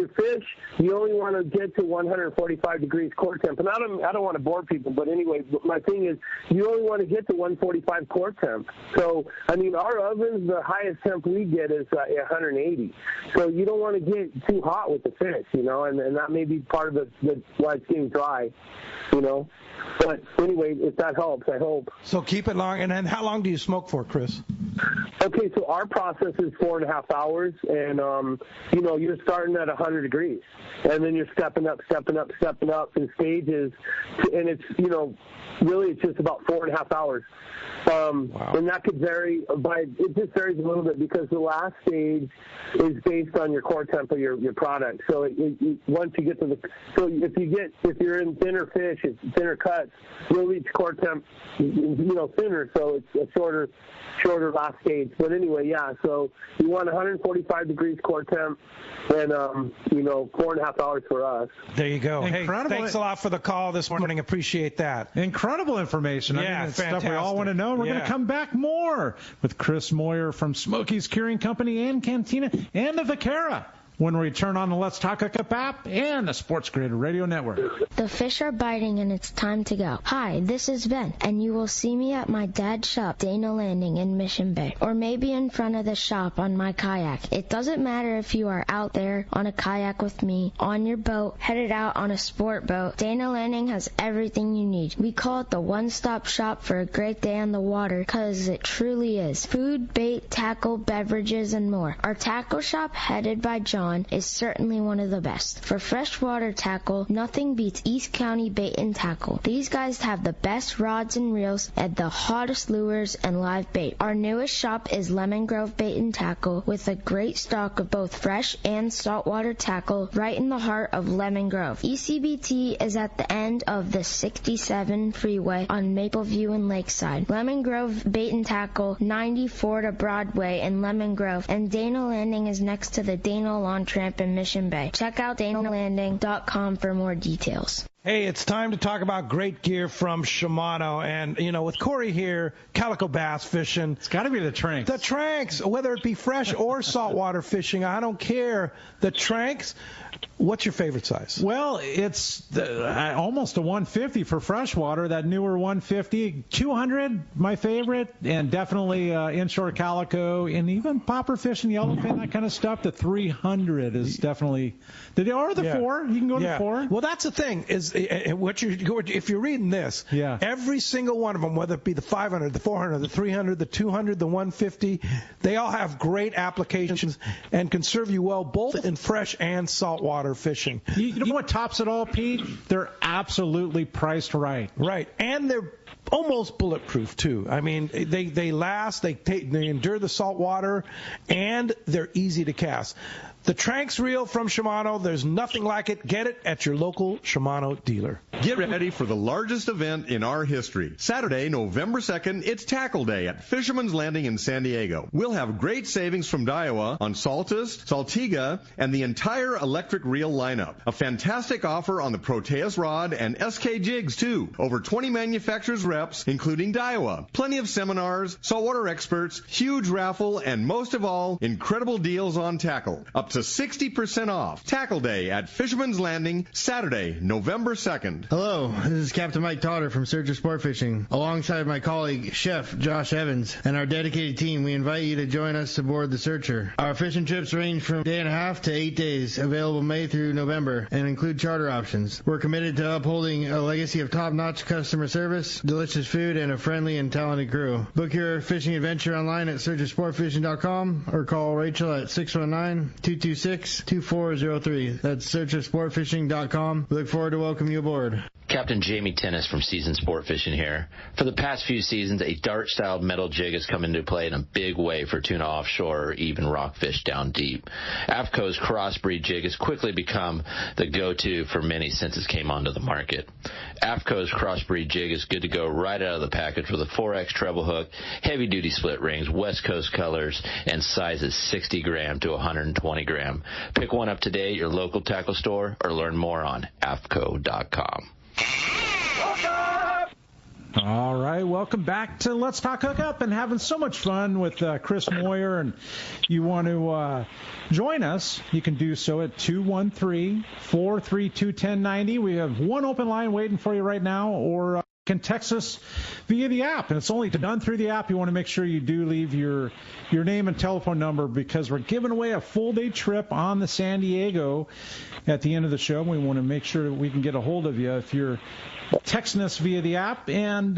fish, you only want to get to 145 degrees core temp. And I don't want to bore people, but anyway, my thing is you only want to get to 145 core temp. So, I mean, our ovens, the highest temp we get is 180. So you don't want to get too hot with the fish, and that may be part of the why it's getting dry, But anyway, if that helps, I hope. So keep it long. And then how long do you smoke for, Chris? Okay, so our process is 4.5 hours, and you're starting at 100 degrees, and then you're stepping up in stages, and it's really it's just about 4.5 hours. Wow. And that could vary it just varies a little bit because the last stage is based on your core temp of your product. So once you get to if you're in thinner fish, it's thinner cuts, you'll reach core temp, thinner. So it's a shorter last stage. But anyway, yeah. So you want 145 degrees core temp, and 4.5 hours for us. There you go. Incredible. Hey, thanks a lot for the call this morning. Appreciate that. Incredible information. Yeah, I mean, it's fantastic. stuff we all want to know. We're going to come back more with Chris Moyer from Smokey's Curing Company and Cantina and the Vaquera when we return on the Let's Talk Hookup app and the Sports Creator Radio Network. The fish are biting and it's time to go. Hi, this is Ben, and you will see me at my dad's shop, Dana Landing in Mission Bay, or maybe in front of the shop on my kayak. It doesn't matter if you are out there on a kayak with me, on your boat, headed out on a sport boat. Dana Landing has everything you need. We call it the one-stop shop for a great day on the water because it truly is. Food, bait, tackle, beverages, and more. Our tackle shop, headed by John, is certainly one of the best. For freshwater tackle, nothing beats East County Bait and Tackle. These guys have the best rods and reels and the hottest lures and live bait. Our newest shop is Lemon Grove Bait and Tackle with a great stock of both fresh and saltwater tackle right in the heart of Lemon Grove. ECBT is at the end of the 67 freeway on Mapleview and Lakeside. Lemon Grove Bait and Tackle, 94 to Broadway in Lemon Grove, and Dana Landing is next to the Dana Lawn Tramp in Mission Bay. Check out DanaLanding.com for more details. Hey, it's time to talk about great gear from Shimano. And, with Corey here, calico bass fishing. It's got to be the Tranks. The Tranks, whether it be fresh or saltwater fishing, I don't care. The Tranks, what's your favorite size? Well, it's almost a 150 for freshwater, that newer 150. 200, my favorite, and definitely inshore calico, and even popper fishing, yellowfin, that kind of stuff. The 300 is definitely, or the 4. You can go to 4. Well, that's the thing, is if you're reading this, every single one of them, whether it be the 500, the 400, the 300, the 200, the 150, they all have great applications and can serve you well both in fresh and saltwater fishing. You know what tops it all, Pete? They're absolutely priced right. Right, and they're almost bulletproof too. I mean, they last, they endure the salt water, and they're easy to cast. The Tranks reel from Shimano, there's nothing like it. Get it at your local Shimano dealer. Get ready for the largest event in our history. Saturday, November 2nd, it's Tackle Day at Fisherman's Landing in San Diego. We'll have great savings from Daiwa on Saltus, Saltiga, and the entire electric reel lineup. A fantastic offer on the Proteus rod and SK jigs, too. Over 20 manufacturers reps, including Daiwa. Plenty of seminars, saltwater experts, huge raffle, and most of all, incredible deals on tackle. Up to 60% off. Tackle Day at Fisherman's Landing, Saturday, November 2nd. Hello, this is Captain Mike Totter from Searcher Sport Fishing. Alongside my colleague, Chef Josh Evans, and our dedicated team, we invite you to join us aboard the Searcher. Our fishing trips range from 1.5 to 8 days, available May through November, and include charter options. We're committed to upholding a legacy of top-notch customer service, delicious food, and a friendly and talented crew. Book your fishing adventure online at searchersportfishing.com or call Rachel at 619-226-2403. That's searchersportfishing.com. We look forward to welcoming you aboard. Captain Jamie Tennis from Seasoned Sport Fishing here. For the past few seasons, a dart-styled metal jig has come into play in a big way for tuna offshore or even rockfish down deep. AFCO's crossbreed jig has quickly become the go-to for many since it came onto the market. AFCO's crossbreed jig is good to go right out of the package with a 4X treble hook, heavy-duty split rings, West Coast colors, and sizes 60 gram to 120 gram. Pick one up today at your local tackle store or learn more on AFCO.com. All right, welcome back to Let's Talk Hookup, and having so much fun with Chris Moyer. And you want to join us, you can do so at 213-432-1090. We have one open line waiting for you right now, or can text us via the app, and it's only done through the app. You want to make sure you do leave your name and telephone number, because we're giving away a full-day trip on the San Diego at the end of the show. We want to make sure that we can get a hold of you if you're texting us via the app, and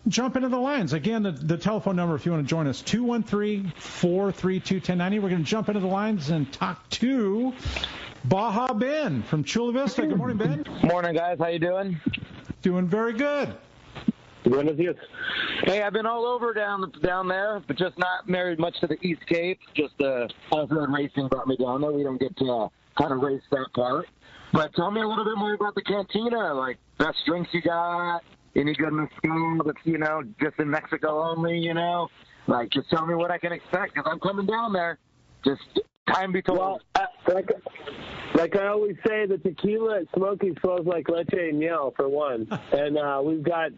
jump into the lines. Again, the telephone number if you want to join us, 213-432-1090. We're going to jump into the lines and talk to Baja Ben from Chula Vista. Good morning, Ben. Morning, guys. How you doing? Doing very good. Buenos dias. Hey, I've been all over down there, but just not married much to the East Cape. Just off-road racing brought me down there. We don't get to kind of race that part. But tell me a little bit more about the Cantina, like best drinks you got, any good mezcal that's, just in Mexico only, Like, just tell me what I can expect, because I'm coming down there. Just time be told. Well, like I always say, the tequila at Smokey smells like leche and miel, for one. And we've got,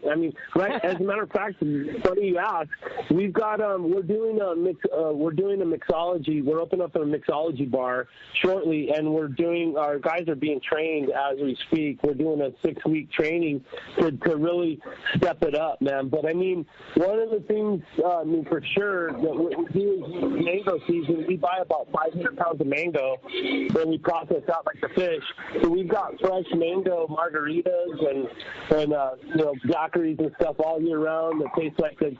right, as a matter of fact, funny you ask, we've got, we're doing a mixology. We're opening up a mixology bar shortly, and our guys are being trained as we speak. We're doing a 6-week training to really step it up, man. But one of the things, for sure, that we do is mango season. We buy about 500 pounds of mango, then we process out like the fish. So we've got fresh mango margaritas and daiquiris and stuff all year round that taste like the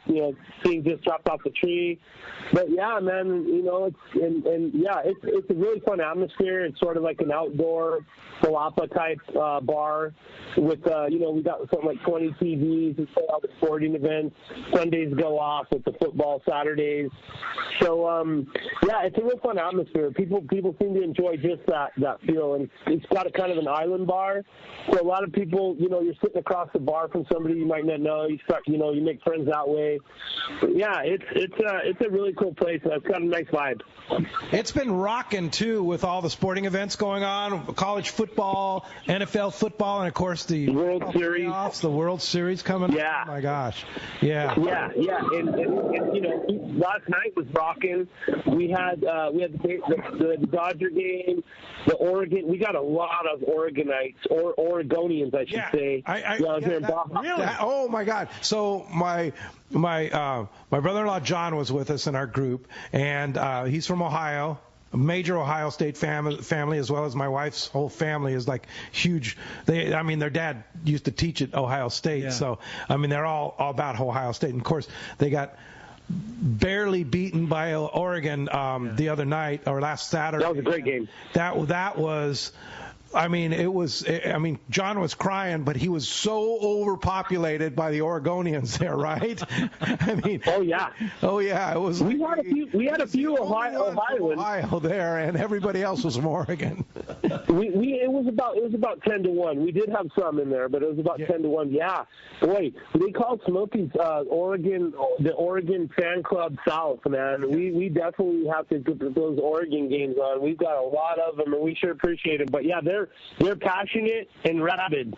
thing just dropped off the tree. But yeah, man, it's a really fun atmosphere. It's sort of like an outdoor palapa type bar with we got something like 20 TVs and all the sporting events. Sundays go off with the football Saturdays. So it's a real fun atmosphere. People seem to enjoy just that feel, and it's got a kind of an island bar. So a lot of people, you're sitting across the bar from somebody you might not know. You start, you make friends that way. But yeah, it's a really cool place. It's got a nice vibe. It's been rocking too with all the sporting events going on, college football, NFL football, and of course the World Series. Playoffs, the World Series coming. Yeah. Oh my gosh. Yeah. Yeah. And last night was rocking. We had the Dodger game, the Oregon. We got a lot of Oregonites or Oregonians, I should say. Down here in Baja. Really? Oh my God. So my brother-in-law John was with us in our group, and he's from Ohio. A major Ohio State family, as well as my wife's whole family is like huge. Their dad used to teach at Ohio State, so they're all about Ohio State. And of course, they got barely beaten by Oregon the other night or last Saturday. That was a great game. That was. John was crying, but he was so overpopulated by the Oregonians there, right? Oh yeah. It was. We had a few Ohioans. Ohio there, and everybody else was from Oregon. It was about 10-1. We did have some in there, but it was about 10-1. Yeah, boy, they called Smokey's the Oregon Fan Club South, man. We definitely have to get those Oregon games on. We've got a lot of them, and we sure appreciate them. But yeah, they're passionate and rabid.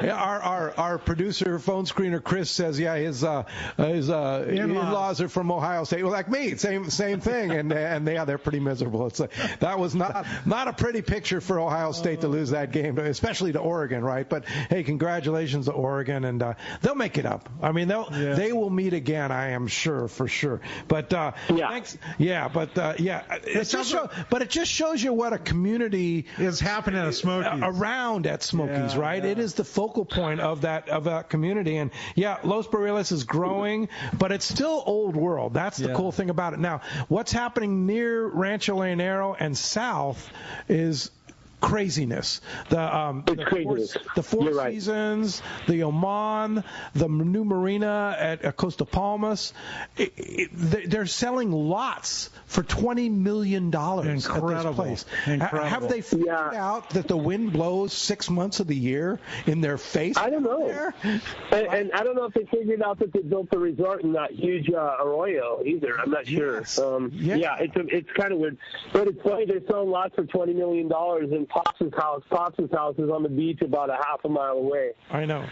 Our producer, phone screener Chris says, his in-laws are from Ohio State. Well, like me, same thing, and they're pretty miserable. It's like that was not a pretty picture for Ohio State to lose that game, especially to Oregon, right? But hey, congratulations to Oregon, and they'll make it up. They will meet again, I am sure, for sure. But thanks. It just shows you what a community is happening at Smokey's. Around at Smokey's, right? It is the focal point of that community. And Los Barriles is growing, but it's still old world. That's the cool thing about it. Now, what's happening near Rancho Leonero and south is craziness. The Four Seasons, the Oman, the new marina at Costa Palmas. They're selling lots for $20 million Incredible. At this place. Incredible. Have they figured out that the wind blows 6 months of the year in their face? I don't know. And I don't know if they figured out that they built the resort in that huge arroyo either. I'm not sure. It's kind of weird. But it's funny, they're selling lots for $20 million. And Pops' house. Pops' house is on the beach about a half a mile away. I know.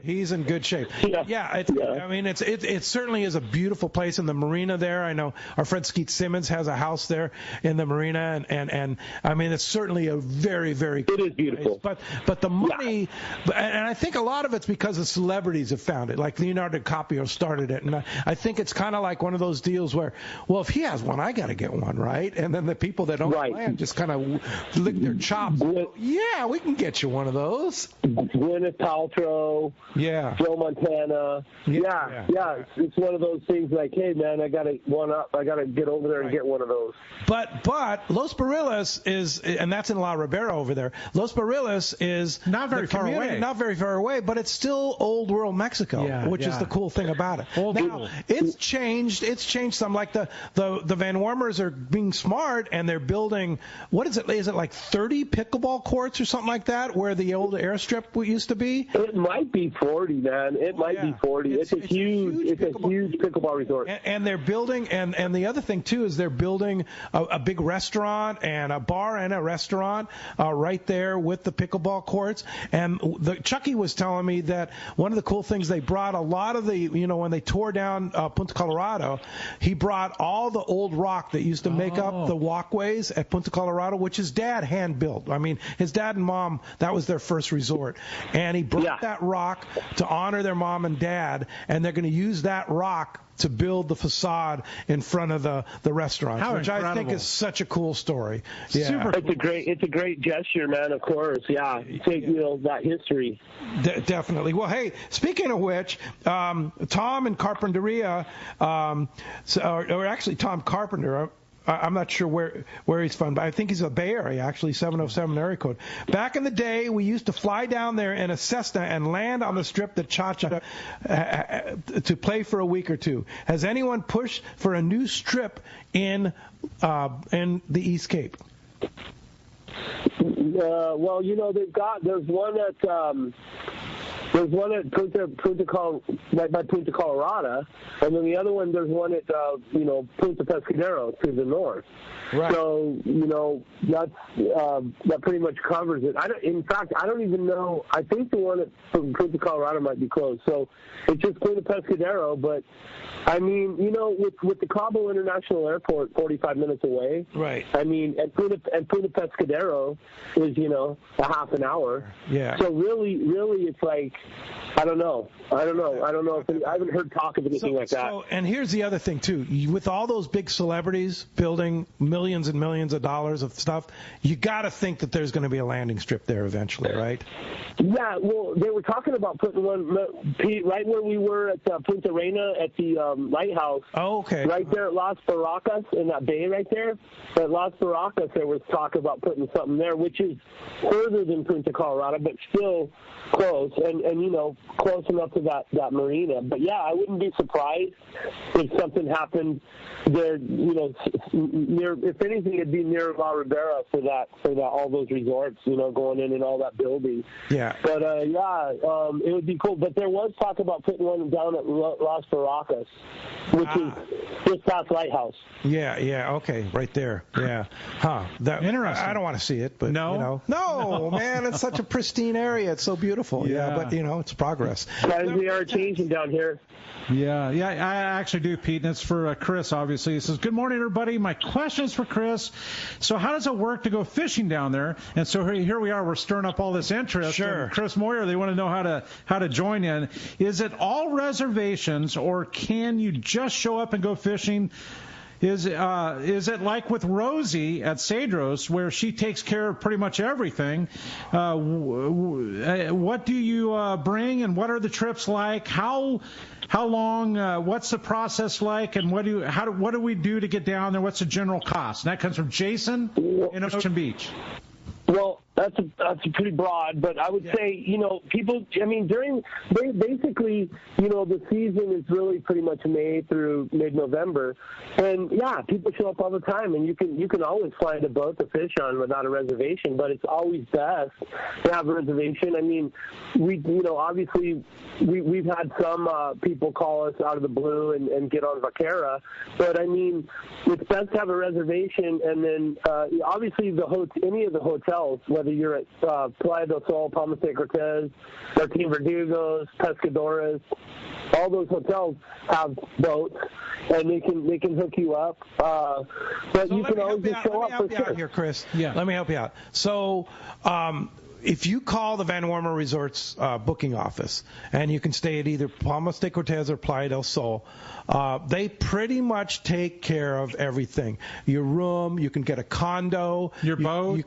He's in good shape. I mean, it certainly is a beautiful place in the marina there. I know our friend Skeet Simmons has a house there in the marina, and I mean, it's certainly a very, very cool It is beautiful. Place. But the money, and I think a lot of it's because the celebrities have found it. Like Leonardo DiCaprio started it, and I think it's kind of like one of those deals where, well, if he has one, I got to get one, right? And then the people that own land just kind of lick their chops. Yeah, we can get you one of those. Gwyneth Paltrow. Yeah. Joe Montana. Yeah. It's one of those things like, hey, man, I got to one up. I got to get over there and get one of those. But Los Barriles is, and that's in La Ribera over there. Los Barriles is not very far away. Not very far away, but it's still old world Mexico, which is the cool thing about it. It's changed. It's changed some. Like the Van Wormers are being smart, and they're building, what is it? Is it like 30 pickleball courts or something like that, where the old airstrip used to be? It might be 40, man. It might be 40. It's a huge pickleball resort. And they're building, and the other thing too is they're building a big restaurant and a bar and a restaurant right there with the pickleball courts. And Chucky was telling me that one of the cool things, they brought a lot of the, when they tore down Punta Colorado, he brought all the old rock that used to make up the walkways at Punta Colorado, which his dad hand built. I mean, his dad and mom, that was their first resort. And he brought that rock to honor their mom and dad, and they're going to use that rock to build the facade in front of the restaurant, which incredible. I think is such a cool story. Yeah. Super cool. It's a great gesture, man. Of course, take that history. Definitely. Well, hey, speaking of which, Tom in Carpinteria, or actually Tom Carpenter. I'm not sure where he's from, but I think he's a Bay Area, actually, 707 area code. Back in the day, we used to fly down there in a Cessna and land on the strip that Cha-Cha to play for a week or two. Has anyone pushed for a new strip in the East Cape? Well, there's one at right by Punta Colorado, and then the other one, there's one at Punta Pescadero to the north. Right. So that pretty much covers it. In fact, I don't even know. I think the one at Punta Colorado might be closed. So it's just Punta Pescadero, but. I mean, with the Cabo International Airport 45 minutes away. Right. I mean, and Punta Pescadero is, a half an hour. Yeah. So really, it's like, I don't know. I haven't heard talk of anything like that. And here's the other thing, too. With all those big celebrities building millions and millions of dollars of stuff, you got to think that there's going to be a landing strip there eventually, right? Yeah, well, they were talking about putting one right where we were at Punta Reina at the lighthouse. Oh, okay. Right there at Las Barracas, in that bay right there. At Las Barracas, there was talk about putting something there, which is further than Punta Colorado, but still close, and close enough to that marina. But yeah, I wouldn't be surprised if something happened there. Near, if anything, it'd be near La Ribera for that all those resorts. Going in and all that building. Yeah. But it would be cool. But there was talk about putting one down at Las Barracas, which is just past Lighthouse. Yeah. Okay, right there. Yeah. Huh. Interesting. I don't want to see it, but no, man, it's such a pristine area. It's so beautiful. Yeah, but it's progress. Times we are changing down here. Yeah, I actually do, Pete, and it's for Chris, obviously. He says, good morning, everybody. My question is for Chris. So how does it work to go fishing down there? And so here we are. We're stirring up all this interest. Sure. And Chris Moyer, they want to know how to join in. Is it all reservations, or can you just show up and go fishing? Is it like with Rosie at Cedros, where she takes care of pretty much everything? What do you bring, and what are the trips like? How long? What's the process like, and what do we do to get down there? What's the general cost? And that comes from Jason in Ocean Beach. Well, that's pretty broad, but I would say, people, basically, the season is really pretty much May through mid-November. And yeah, people show up all the time, and you can always find a boat to fish on without a reservation, but it's always best to have a reservation. I mean, obviously we've had some people call us out of the blue and get on Vaquera, but I mean, it's best to have a reservation, and then obviously any of the hotels, whether you're at Playa del Sol, Palmas de Cortez, Martin Verdugos, Pescadores, all those hotels have boats, and they can hook you up. But so you can always just show up for sure. Let me help you out here, Chris. Yeah. Let me help you out. So, if you call the Van Wormer Resorts booking office, and you can stay at either Palmas de Cortez or Playa del Sol, they pretty much take care of everything. Your room, you can get a condo, your boat, you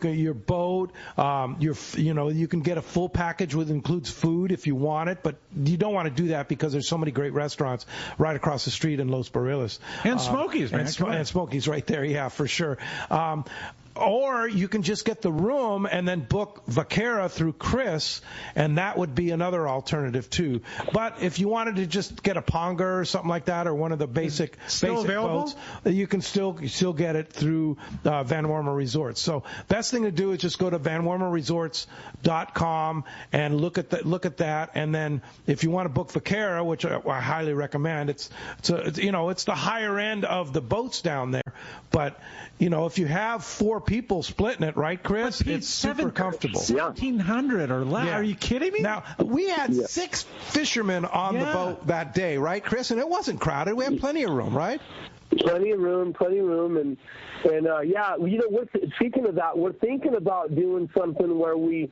can get a full package which includes food if you want it, but you don't want to do that because there's so many great restaurants right across the street in Los Barriles. And Smokey's, man. And Smokey's right there, yeah, for sure. Or you can just get the room and then book Vaquera through Chris, and that would be another alternative too. But if you wanted to just get a Ponga or something like that, or one of the basic boats, you can still get it through Van Wormer Resorts. So best thing to do is just go to vanwormerresorts.com and look at that. And then if you want to book Vaquera, which I highly recommend, it's the higher end of the boats down there. But if you have 4 people splitting it, right, Chris? It's super comfortable. 1,700 or less. Yeah. Are you kidding me? Now, we had 6 fishermen on the boat that day, right, Chris? And it wasn't crowded. We had plenty of room, right? Plenty of room, and speaking of that, we're thinking about doing something where we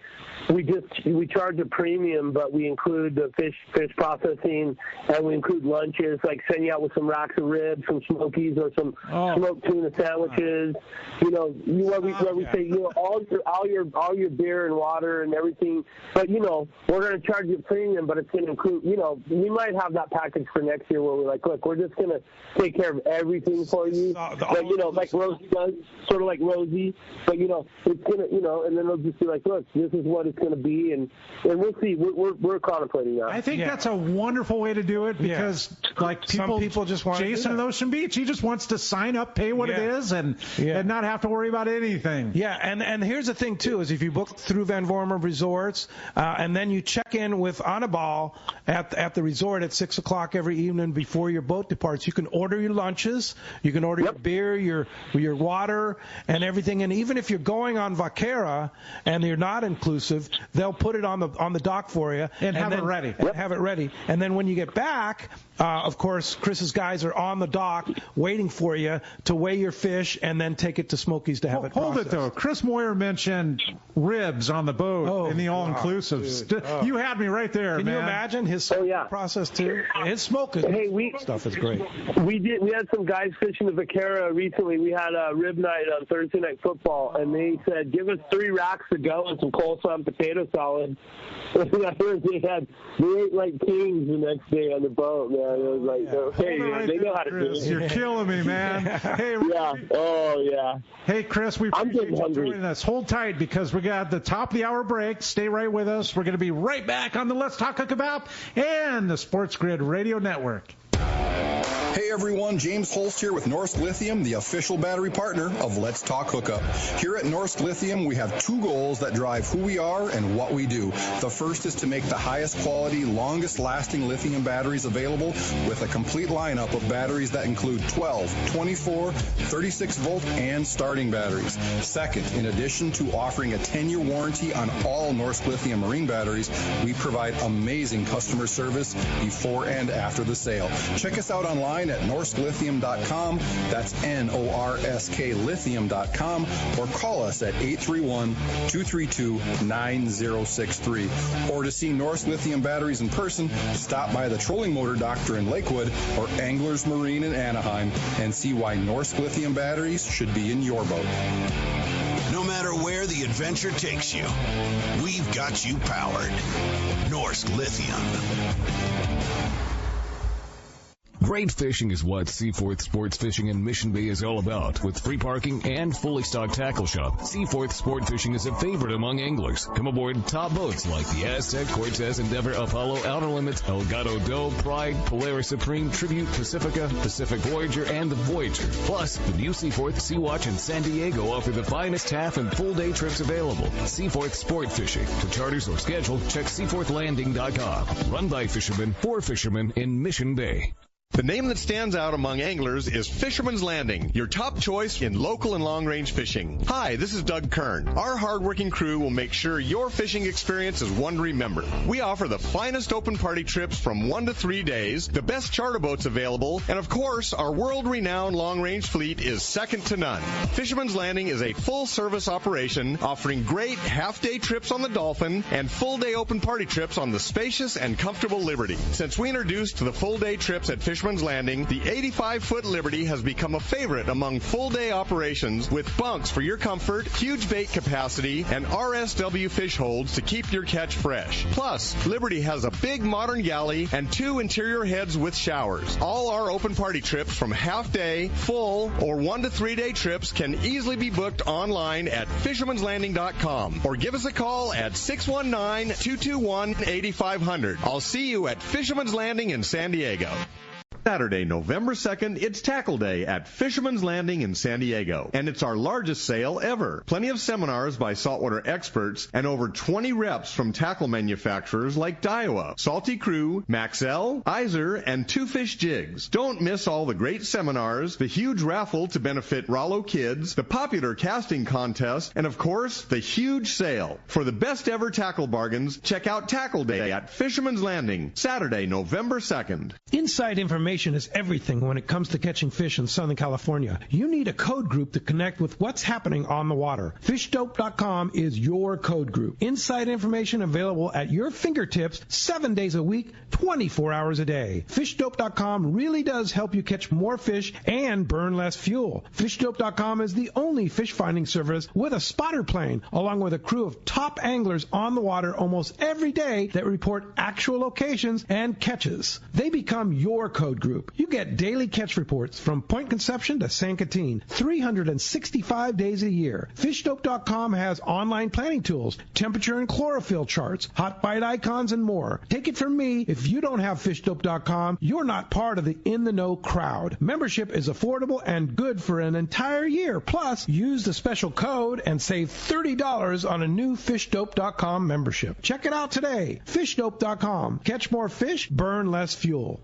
charge a premium, but we include the fish processing, and we include lunches, like send you out with some racks of ribs from Smokey's or some smoked tuna sandwiches. Where we say all your beer and water and everything, but we're going to charge you a premium, but it's going to include. We might have that package for next year where we're like, look, we're just going to take care of everything for you, like Rosie does, sort of like Rosie, but it's gonna, and then they'll just be like, look, this is what it's gonna be, and we'll see. We're contemplating that. I think that's a wonderful way to do it because, some people just want Jason at Ocean Beach, he just wants to sign up, pay what it is, and not have to worry about anything. Yeah, and here's the thing too: is if you book through Van Wormer Resorts, and then you check in with Anibal at the resort at 6:00 every evening before your boat departs, you can order your lunches. You can order your beer, your water, and everything. And even if you're going on Vaquera and you're not inclusive, they'll put it on the dock for you and have it ready. Have it ready. And then when you get back, of course, Chris's guys are on the dock waiting for you to weigh your fish and then take it to Smokey's to have it processed. Hold it though. Chris Moyer mentioned ribs on the boat in the all-inclusives. You had me right there, man. Can you imagine his process too? His smoking stuff is great. We had some guys fishing the Vaquera recently. We had a rib night on Thursday Night Football, and they said, give us 3 racks to go and some coleslaw and potato salad. They ate like kings the next day on the boat, man. It was like, hey, they know how to do it. You're killing me, man. Hey, Hey, Chris, we appreciate you joining us. Hold tight because we got the top of the hour break. Stay right with us. We're going to be right back on the Let's Talk Hookup and the Sports Grid Radio Network. Hey everyone, James Holst here with Norsk Lithium, the official battery partner of Let's Talk Hookup. Here at Norsk Lithium, we have 2 goals that drive who we are and what we do. The first is to make the highest quality, longest lasting lithium batteries available with a complete lineup of batteries that include 12, 24, 36 volt and starting batteries. Second, in addition to offering a 10-year warranty on all Norsk Lithium marine batteries, we provide amazing customer service before and after the sale. Check us out online at norsklithium.com. That's NORSK lithium.com, or call us at 831-232-9063. Or to see Norsk Lithium batteries in person, stop by the Trolling Motor Doctor in Lakewood or Anglers Marine in Anaheim and see why Norsk Lithium batteries should be in your boat. No matter where the adventure takes you, we've got you powered. Norsk Lithium. Great fishing is what Seaforth Sports Fishing in Mission Bay is all about. With free parking and fully stocked tackle shop, Seaforth Sport Fishing is a favorite among anglers. Come aboard top boats like the Aztec, Cortez, Endeavor, Apollo, Outer Limits, Elgato Doe, Pride, Polaris Supreme, Tribute, Pacifica, Pacific Voyager, and the Voyager. Plus, the new Seaforth, Sea-Watch, and San Diego offer the finest half and full day trips available. Seaforth Sport Fishing. To charters or schedule, check seaforthlanding.com. Run by fishermen for fishermen in Mission Bay. The name that stands out among anglers is Fisherman's Landing, your top choice in local and long-range fishing. Hi, this is Doug Kern. Our hard-working crew will make sure your fishing experience is one to remember. We offer the finest open party trips from 1 to 3 days, the best charter boats available, and of course, our world-renowned long-range fleet is second to none. Fisherman's Landing is a full-service operation offering great half-day trips on the Dolphin and full-day open party trips on the spacious and comfortable Liberty. Since we introduced the full-day trips at Fisherman's Landing, the 85-foot Liberty has become a favorite among full-day operations with bunks for your comfort, huge bait capacity, and RSW fish holds to keep your catch fresh. Plus, Liberty has a big modern galley and 2 interior heads with showers. All our open party trips from half-day, full, or 1 to 3 day trips can easily be booked online at fishermanslanding.com or give us a call at 619-221-8500. I'll see you at Fisherman's Landing in San Diego. Saturday, November 2nd, it's Tackle Day at Fisherman's Landing in San Diego, and it's our largest sale ever. Plenty of seminars by saltwater experts and over 20 reps from tackle manufacturers like Daiwa, Salty Crew, Maxell, Iser, and Two Fish Jigs. Don't miss all the great seminars, the huge raffle to benefit Rollo Kids, the popular casting contest, and of course, the huge sale. For the best ever tackle bargains, check out Tackle Day at Fisherman's Landing, Saturday, November 2nd. Inside information is everything when it comes to catching fish in Southern California. You need a code group to connect with what's happening on the water. FishDope.com is your code group. Inside information available at your fingertips 7 days a week, 24 hours a day. FishDope.com really does help you catch more fish and burn less fuel. FishDope.com is the only fish finding service with a spotter plane, along with a crew of top anglers on the water almost every day that report actual locations and catches. They become your code group. You get daily catch reports from Point Conception to San Quintin, 365 days a year. FishDope.com has online planning tools, temperature and chlorophyll charts, hot bite icons, and more. Take it from me, if you don't have FishDope.com, you're not part of the in-the-know crowd. Membership is affordable and good for an entire year. Plus, use the special code and save $30 on a new FishDope.com membership. Check it out today. FishDope.com. Catch more fish, burn less fuel.